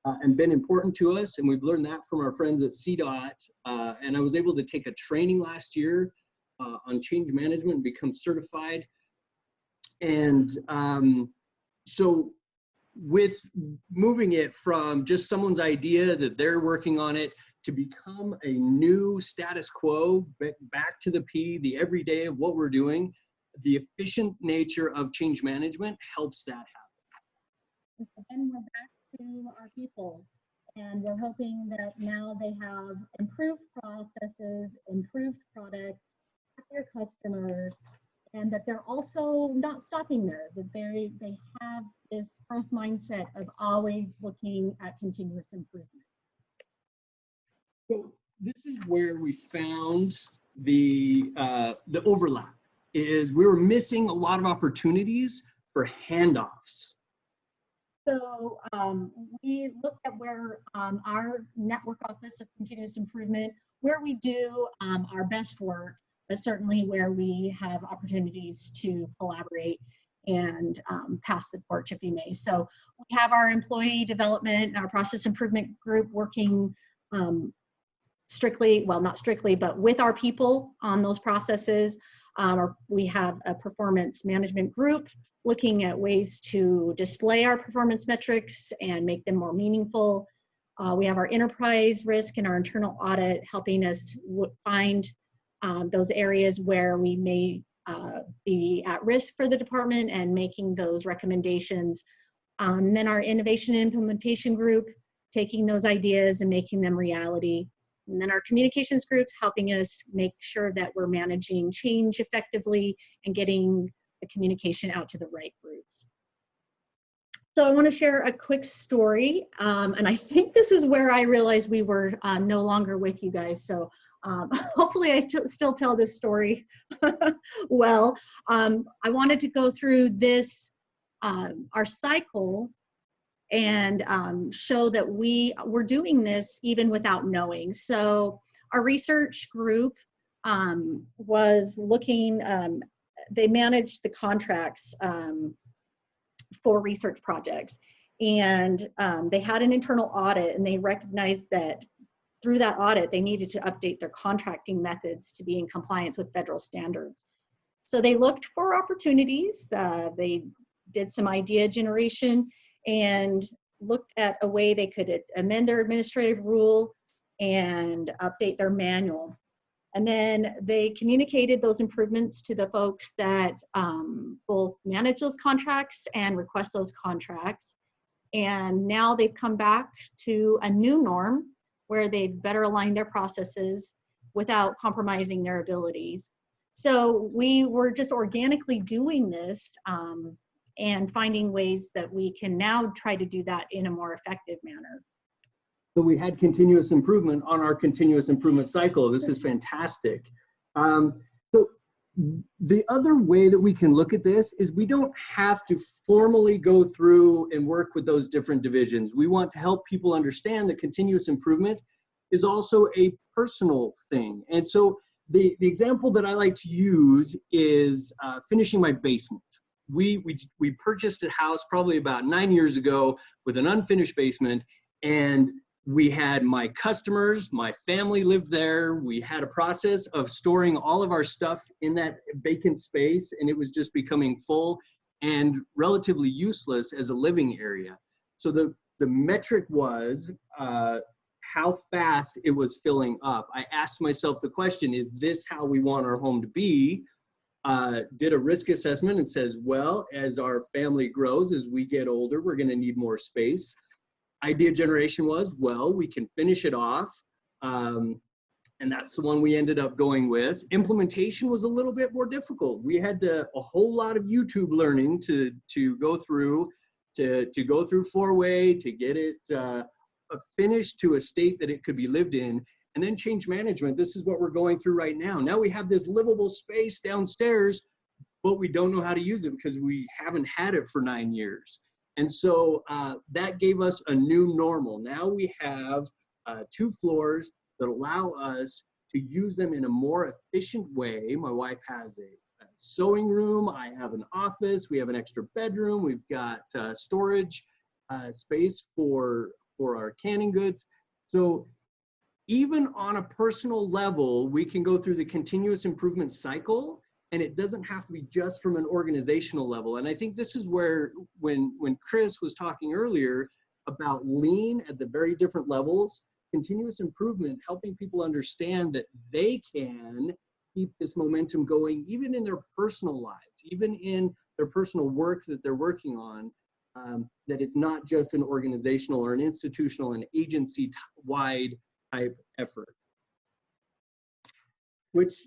and been important to us. And we've learned that from our friends at CDOT. And I was able to take a training last year on change management and become certified. And so with moving it from just someone's idea that they're working on it to become a new status quo, back to the P, the everyday of what we're doing, the efficient nature of change management helps that happen. And we're back to our people, and we're hoping that now they have improved processes, improved products for their customers, and that they're also not stopping there, that they have this growth mindset of always looking at continuous improvement. So this is where we found the overlap, is we were missing a lot of opportunities for handoffs. So we looked at where our network office of continuous improvement, where we do our best work, but certainly where we have opportunities to collaborate and pass the torch, if you may. So we have our employee development and our process improvement group working strictly, well, not strictly, but with our people on those processes. We have a performance management group looking at ways to display our performance metrics and make them more meaningful. We have our enterprise risk and our internal audit helping us find those areas where we may be at risk for the department and making those recommendations. Then our innovation and implementation group, taking those ideas and making them reality. And then our communications groups helping us make sure that we're managing change effectively and getting the communication out to the right groups. So I want to share a quick story, and I think this is where I realized we were no longer with you guys. So hopefully I still tell this story well. I wanted to go through this, our cycle, and show that we were doing this even without knowing. So our research group was looking, they managed the contracts for research projects, and they had an internal audit, and they recognized that through that audit, they needed to update their contracting methods to be in compliance with federal standards. So they looked for opportunities, they did some idea generation, and looked at a way they could amend their administrative rule and update their manual. And then they communicated those improvements to the folks that both manage those contracts and request those contracts. And now they've come back to a new norm where they've better aligned their processes without compromising their abilities. So we were just organically doing this and finding ways that we can now try to do that in a more effective manner. So we had continuous improvement on our continuous improvement cycle. This is fantastic. So the other way that we can look at this is we don't have to formally go through and work with those different divisions. We want to help people understand that continuous improvement is also a personal thing. And so the example that I like to use is finishing my basement. We purchased a house probably about 9 years ago with an unfinished basement, and we had my customers, my family lived there. We had a process of storing all of our stuff in that vacant space, and it was just becoming full and relatively useless as a living area. So the metric was how fast it was filling up. I asked myself the question, is this how we want our home to be? Did a risk assessment and says, well, as our family grows, as we get older, we're going to need more space. Idea generation was, well, we can finish it off. And that's the one we ended up going with. Implementation was a little bit more difficult. We had a whole lot of YouTube learning to go through, to go through four-way, to get it finished to a state that it could be lived in. And then change management. This is what we're going through right now. Now we have this livable space downstairs, but we don't know how to use it because we haven't had it for 9 years. And so that gave us a new normal. Now we have 2 floors that allow us to use them in a more efficient way. My wife has a sewing room. I have an office. We have an extra bedroom. We've got storage space for our canning goods. So even on a personal level, we can go through the continuous improvement cycle, and it doesn't have to be just from an organizational level. And I think this is where, when Chris was talking earlier about lean at the very different levels, continuous improvement, helping people understand that they can keep this momentum going, even in their personal lives, even in their personal work that they're working on, that it's not just an organizational or an institutional and agency-wide type effort. Which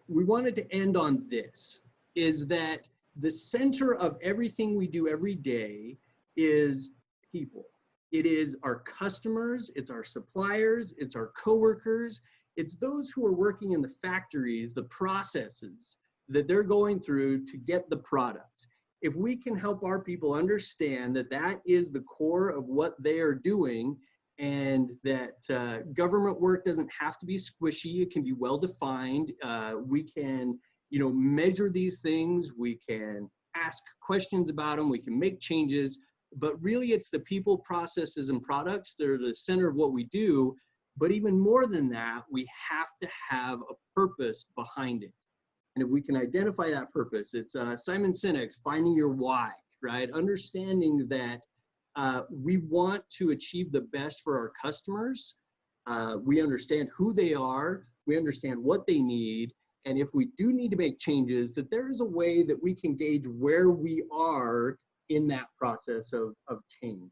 we wanted to end on this, is that the center of everything we do every day is people. It is our customers, it's our suppliers, it's our coworkers, it's those who are working in the factories, the processes that they're going through to get the products. If we can help our people understand that that is the core of what they are doing, and that government work doesn't have to be squishy, it can be well-defined. We can, measure these things, we can ask questions about them, we can make changes, but really it's the people, processes, and products that are the center of what we do. But even more than that, we have to have a purpose behind it. And if we can identify that purpose, it's Simon Sinek's finding your why, right? Understanding that we want to achieve the best for our customers. We understand who they are, we understand what they need, and if we do need to make changes, that there is a way that we can gauge where we are in that process of change,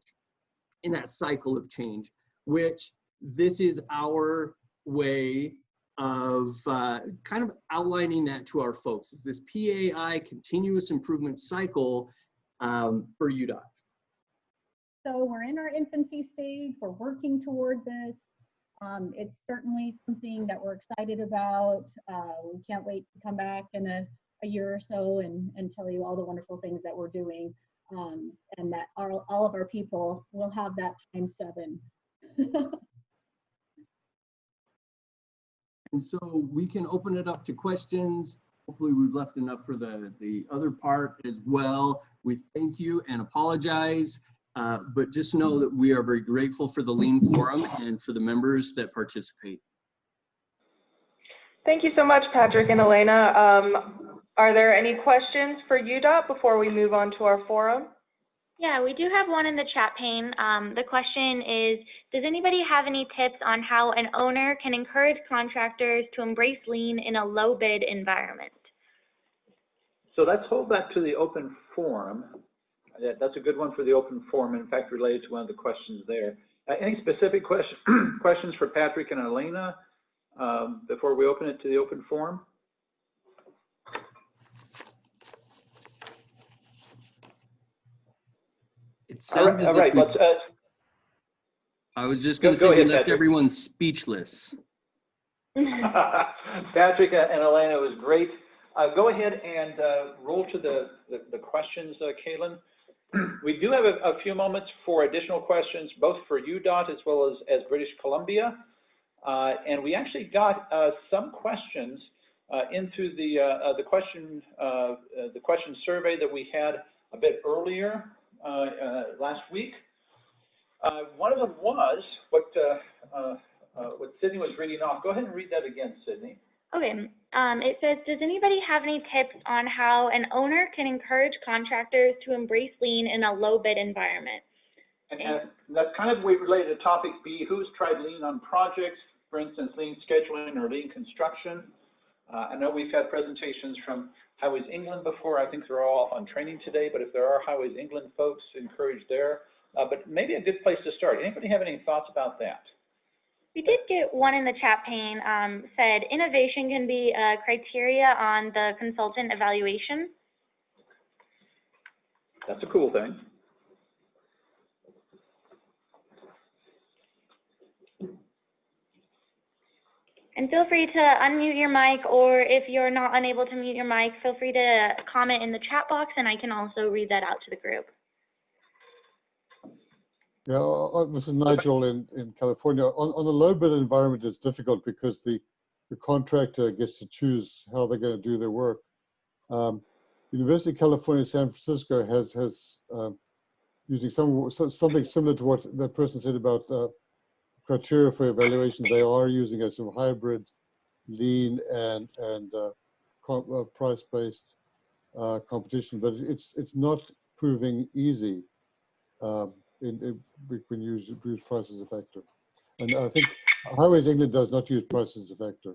in that cycle of change, which this is our way of kind of outlining that to our folks. Is this PAI continuous improvement cycle for UDOT. So we're in our infancy stage, we're working toward this. It's certainly something that we're excited about. We can't wait to come back in a year or so and tell you all the wonderful things that we're doing, and that all of our people will have that ×7. And so we can open it up to questions. Hopefully we've left enough for the other part as well. We thank you and apologize, but just know that we are very grateful for the Lean Forum and for the members that participate. Thank you so much, Patrick and Elena. Are there any questions for UDOT before we move on to our forum? Yeah, we do have one in the chat pane. The question is, does anybody have any tips on how an owner can encourage contractors to embrace lean in a low bid environment? So let's hold that to the open forum. That's a good one for the open forum, in fact, related to one of the questions there. Any specific questions for Patrick and Elena before we open it to the open forum? It sounds all right, let's, I was just going to say we left Patrick. everyone speechless. Patrick and Elena, it was great. Go ahead and roll to the questions, Kaylin. We do have a few moments for additional questions, both for UDOT as well as British Columbia. And we actually got some questions into the question survey that we had a bit earlier last week. One of them was what Sydney was reading off. Go ahead and read that again, Sydney. Okay, it says, does anybody have any tips on how an owner can encourage contractors to embrace lean in a low bid environment? And that's kind of related to topic B, who's tried lean on projects, for instance, lean scheduling or lean construction. I know we've had presentations from Highways England before. I think they're all on training today, but if there are Highways England folks, encourage there. But maybe a good place to start. Anybody have any thoughts about that? We did get one in the chat pane, said innovation can be a criteria on the consultant evaluation. That's a cool thing. And feel free to unmute your mic, or if you're not unable to mute your mic, feel free to comment in the chat box, and I can also read that out to the group. Yeah, this is Nigel in California. On a low bid environment, it's difficult because the contractor gets to choose how they're going to do their work. University of California, San Francisco has using something similar to what that person said about criteria for evaluation. They are using a sort of hybrid, lean and price-based competition, but it's not proving easy. When you use price as a factor. And I think Highways England does not use price as a factor.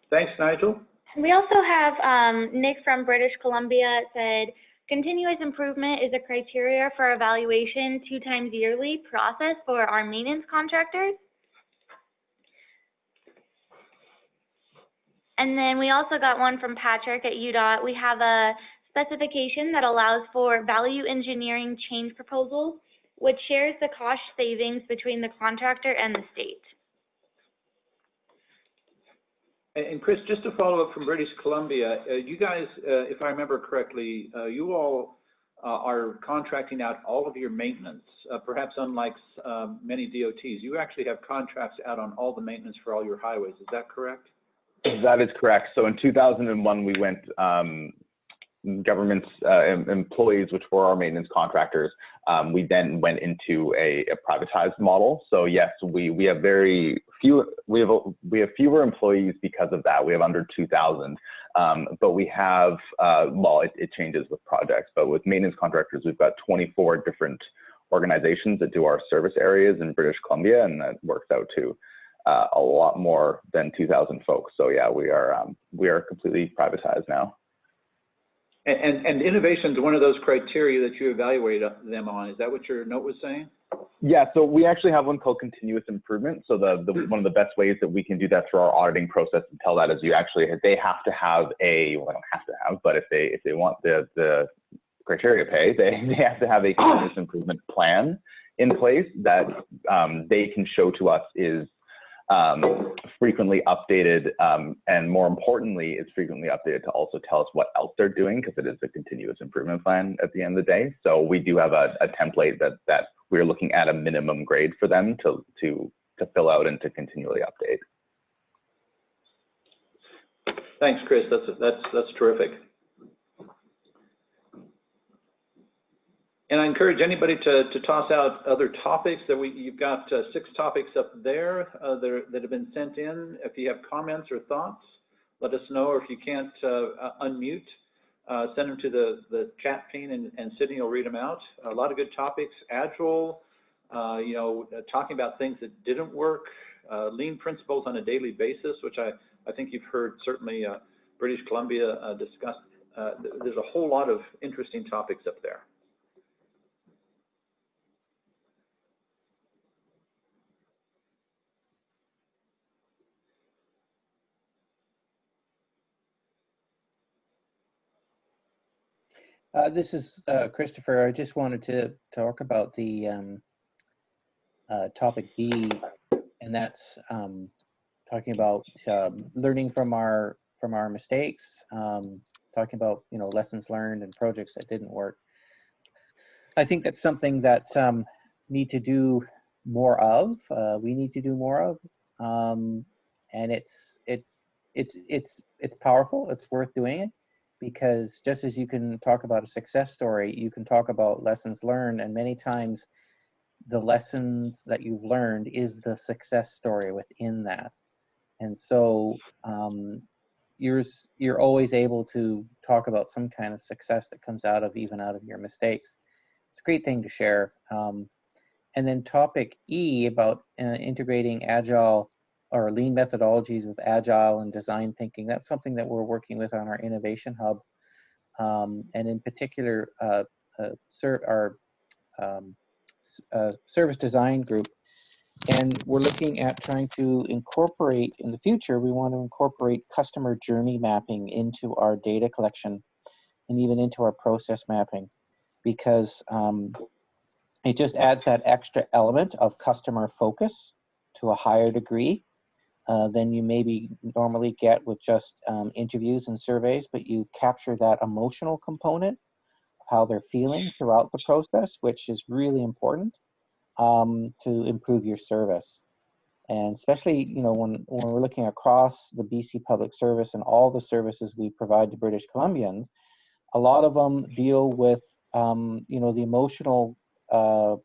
Thanks, Nigel. We also have Nick from British Columbia said, continuous improvement is a criteria for evaluation 2 times yearly process for our maintenance contractors. And then we also got one from Patrick at UDOT. We have a specification that allows for value engineering change proposals, which shares the cost savings between the contractor and the state. And Chris, just to follow up from British Columbia, you guys, if I remember correctly, you all are contracting out all of your maintenance, perhaps unlike many DOTs. You actually have contracts out on all the maintenance for all your highways. Is that correct? That is correct. So in 2001, we went government employees, which were our maintenance contractors. We then went into a privatized model. So yes, we have very few. We have fewer employees because of that. We have under 2,000, but we have well, it changes with projects. But with maintenance contractors, we've got 24 different organizations that do our service areas in British Columbia, and that works out to a lot more than 2,000 folks. So yeah, we are completely privatized now. And innovation is one of those criteria that you evaluate them on. Is that what your note was saying? Yeah, so we actually have one called continuous improvement. So one of the best ways that we can do that through our auditing process and tell that is they have to have well, they don't have to have, but if they want the criteria pay, they have to have a continuous improvement plan in place that they can show to us is frequently updated, and more importantly, it's frequently updated to also tell us what else they're doing, because it is a continuous improvement plan at the end of the day. So we do have a template that we're looking at a minimum grade for them to fill out and to continually update. Thanks, Chris. That's terrific. And I encourage anybody to toss out other topics that you've got 6 topics up there that have been sent in. If you have comments or thoughts, let us know. Or if you can't unmute, send them to the chat pane and Sydney will read them out. A lot of good topics. Agile, talking about things that didn't work, lean principles on a daily basis, which I think you've heard certainly British Columbia discuss. There's a whole lot of interesting topics up there. This is Christopher. I just wanted to talk about the topic B, and that's talking about learning from our mistakes, talking about lessons learned and projects that didn't work. I think that's something that need to do more of. We need to do more of, and it's powerful. It's worth doing it. Because just as you can talk about a success story, you can talk about lessons learned, and many times the lessons that you've learned is the success story within that. And so you're always able to talk about some kind of success that comes out of your mistakes. It's a great thing to share. And then topic E about integrating agile or lean methodologies with agile and design thinking. That's something that we're working with on our innovation hub, and in particular our service design group. And we're looking at trying to incorporate, in the future, we want to incorporate customer journey mapping into our data collection and even into our process mapping, because it just adds that extra element of customer focus to a higher degree than you maybe normally get with just interviews and surveys, but you capture that emotional component, how they're feeling throughout the process, which is really important to improve your service. And especially, you know, when we're looking across the BC Public Service and all the services we provide to British Columbians, a lot of them deal with, you know, the emotional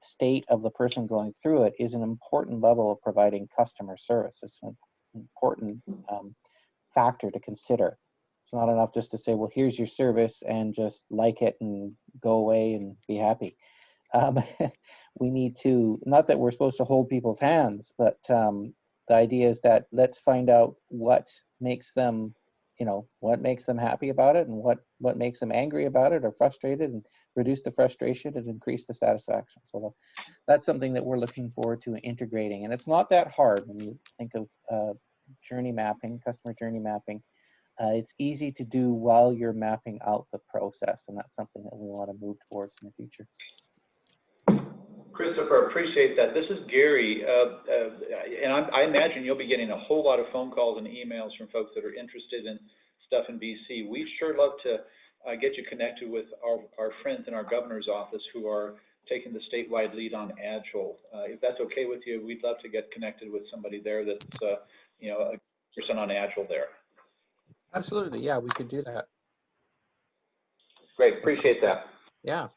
state of the person going through it is an important level of providing customer service. It's an important factor to consider. It's not enough just to say, well, here's your service and just like it and go away and be happy. We need to, not that we're supposed to hold people's hands, but the idea is that let's find out what makes them, you know, what makes them happy about it and what makes them angry about it or frustrated, and reduce the frustration and increase the satisfaction. So that's something that we're looking forward to integrating. And it's not that hard when you think of journey mapping, customer journey mapping. It's easy to do while you're mapping out the process, and that's something that we want to move towards in the future. Christopher, appreciate that. This is Gary, and I imagine you'll be getting a whole lot of phone calls and emails from folks that are interested in stuff in BC. We'd sure love to get you connected with our friends in our governor's office who are taking the statewide lead on Agile. If that's okay with you, we'd love to get connected with somebody there that's, you know, a person on Agile there. Absolutely, yeah, we could do that. Great, appreciate that. Yeah.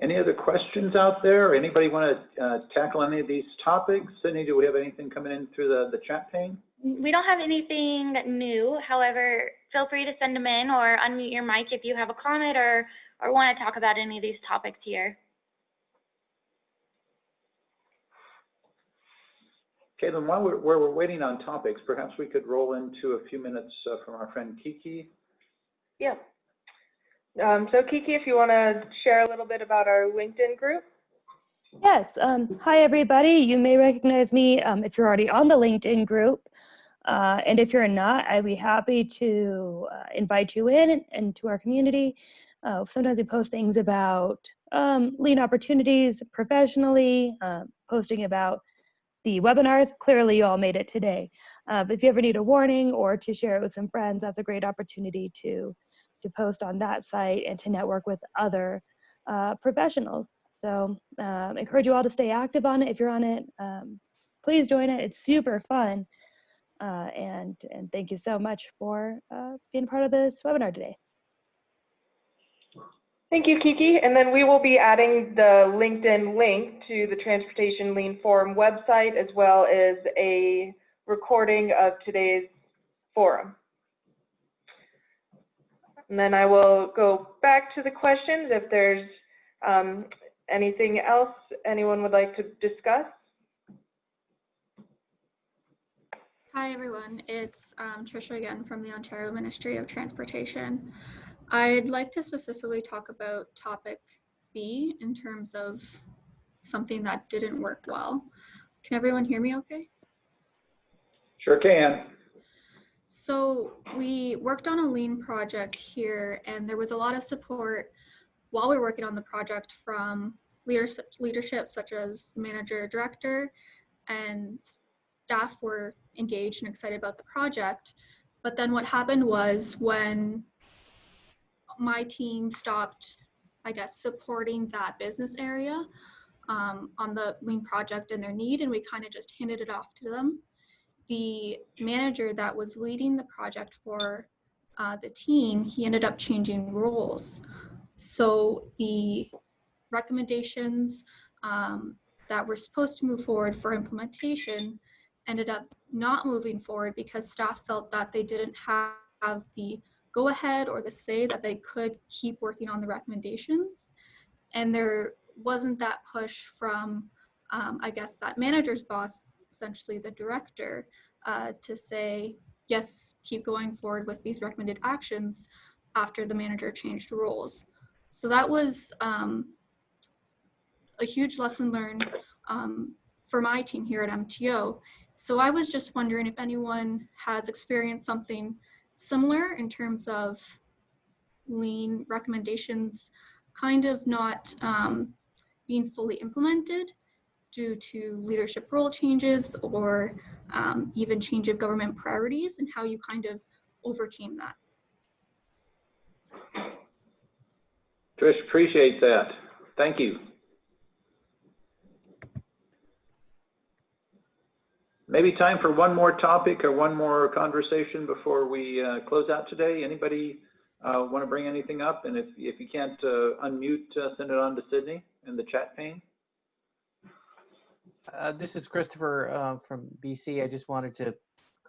Any other questions out there? Anybody want to tackle any of these topics? Sydney, do we have anything coming in through the chat pane? We don't have anything new. However, feel free to send them in or unmute your mic if you have a comment or want to talk about any of these topics here. Okay, then while we're waiting on topics, perhaps we could roll into a few minutes from our friend Kiki. Yeah. So Kiki, if you want to share a little bit about our LinkedIn group. Yes. Hi, everybody. You may recognize me if you're already on the LinkedIn group. And if you're not, I'd be happy to invite you in and to our community. Sometimes we post things about lean opportunities professionally, posting about the webinars. Clearly, you all made it today. But if you ever need a warning or to share it with some friends, that's a great opportunity to post on that site and to network with other professionals. So I encourage you all to stay active on it. If you're on it, please join it. It's super fun. And thank you so much for being part of this webinar today. Thank you, Kiki. And then we will be adding the LinkedIn link to the Transportation Lean Forum website, as well as a recording of today's forum. And then I will go back to the questions if there's anything else anyone would like to discuss. Hi everyone, it's Trisha again from the Ontario Ministry of Transportation. I'd like to specifically talk about topic B in terms of something that didn't work well. Can everyone hear me okay? Sure can. So we worked on a lean project here, and there was a lot of support while we were working on the project from leadership such as the manager, director, and staff were engaged and excited about the project. But then what happened was when my team stopped I guess, supporting that business area on the Lean project and their need, and we kind of just handed it off to them. The manager that was leading the project for the team, he ended up changing roles. So the recommendations that were supposed to move forward for implementation ended up not moving forward because staff felt that they didn't have the go ahead or the say that they could keep working on the recommendations. And there wasn't that push from, I guess, that manager's boss, essentially the director, to say, yes, keep going forward with these recommended actions after the manager changed roles. So that was a huge lesson learned for my team here at MTO. So I was just wondering if anyone has experienced something similar in terms of Lean recommendations kind of not being fully implemented due to leadership role changes or even change of government priorities, and how you kind of overcame that. Trish, appreciate that. Thank you. Maybe time for one more topic or one more conversation before we close out today. Anybody want to bring anything up? And if you can't unmute, send it on to Sydney in the chat pane. This is Christopher from BC. I just wanted to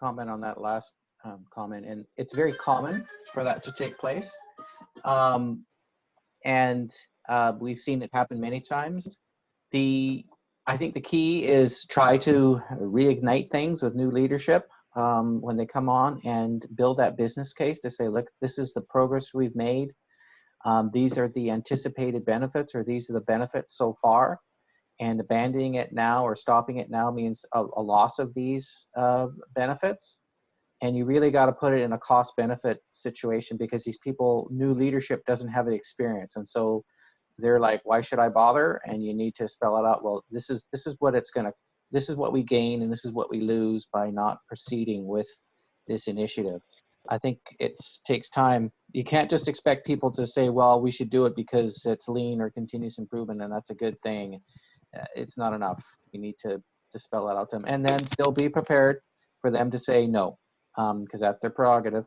comment on that last comment, and it's very common for that to take place. And we've seen it happen many times. I think the key is try to reignite things with new leadership when they come on, and build that business case to say, look, this is the progress we've made. These are the anticipated benefits, or these are the benefits so far. And abandoning it now or stopping it now means a loss of these benefits. And you really got to put it in a cost benefit situation, because these people, new leadership doesn't have the experience. And so they're like, why should I bother? And you need to spell it out. Well, this is what it's going to, this is what we gain and this is what we lose by not proceeding with this initiative. I think it takes time. You can't just expect people to say, well, we should do it because it's lean or continuous improvement and that's a good thing. It's not enough. You need to spell that out to them, and then still be prepared for them to say no, because that's their prerogative.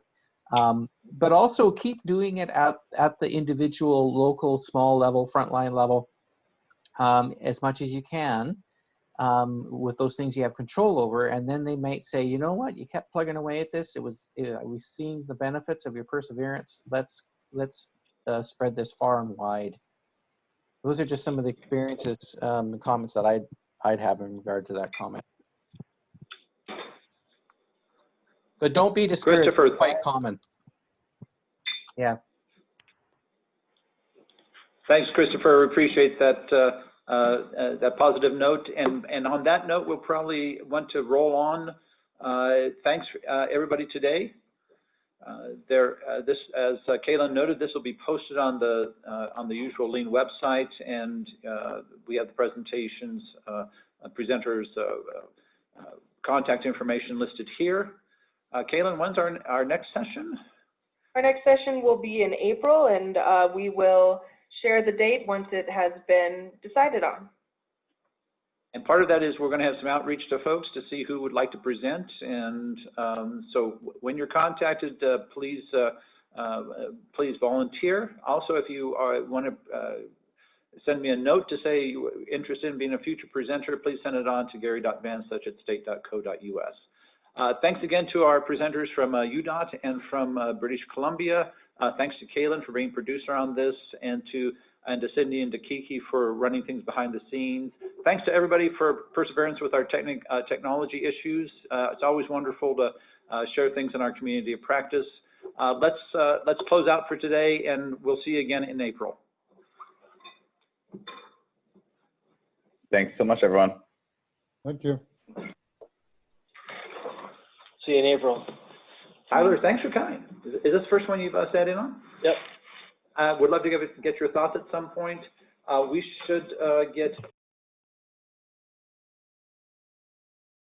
But also keep doing it at the individual, local, small level, frontline level, as much as you can, with those things you have control over. And then they might say, you know what, you kept plugging away at this. We've seen the benefits of your perseverance. Let's spread this far and wide. Those are just some of the experiences, and comments that I'd have in regard to that comment. But don't be discouraged. It's quite common. Yeah. Thanks, Christopher. We appreciate that that positive note. And on that note, we'll probably want to roll on. Thanks, everybody, today. This, as Kaylin noted, this will be posted on the usual Lean website, and we have the presentations, presenters, contact information listed here. Kaylin, when's our next session? Our next session will be in April, and we will share the date once it has been decided on. And part of that is we're going to have some outreach to folks to see who would like to present. And so when you're contacted, please volunteer. Also, if you want to send me a note to say you're interested in being a future presenter, please send it on to gary.vansuch@state.co.us. Thanks again to our presenters from UDOT and from British Columbia. Thanks to Kaylin for being producer on this, and to Sydney and to Kiki for running things behind the scenes. Thanks to everybody for perseverance with our technology issues. It's always wonderful to share things in our community of practice. Let's close out for today, and we'll see you again in April. Thanks so much, everyone. Thank you. See you in April. Tyler, thanks for coming. Is this the first one you've sat in on? Yep. Would love to get your thoughts at some point. We should get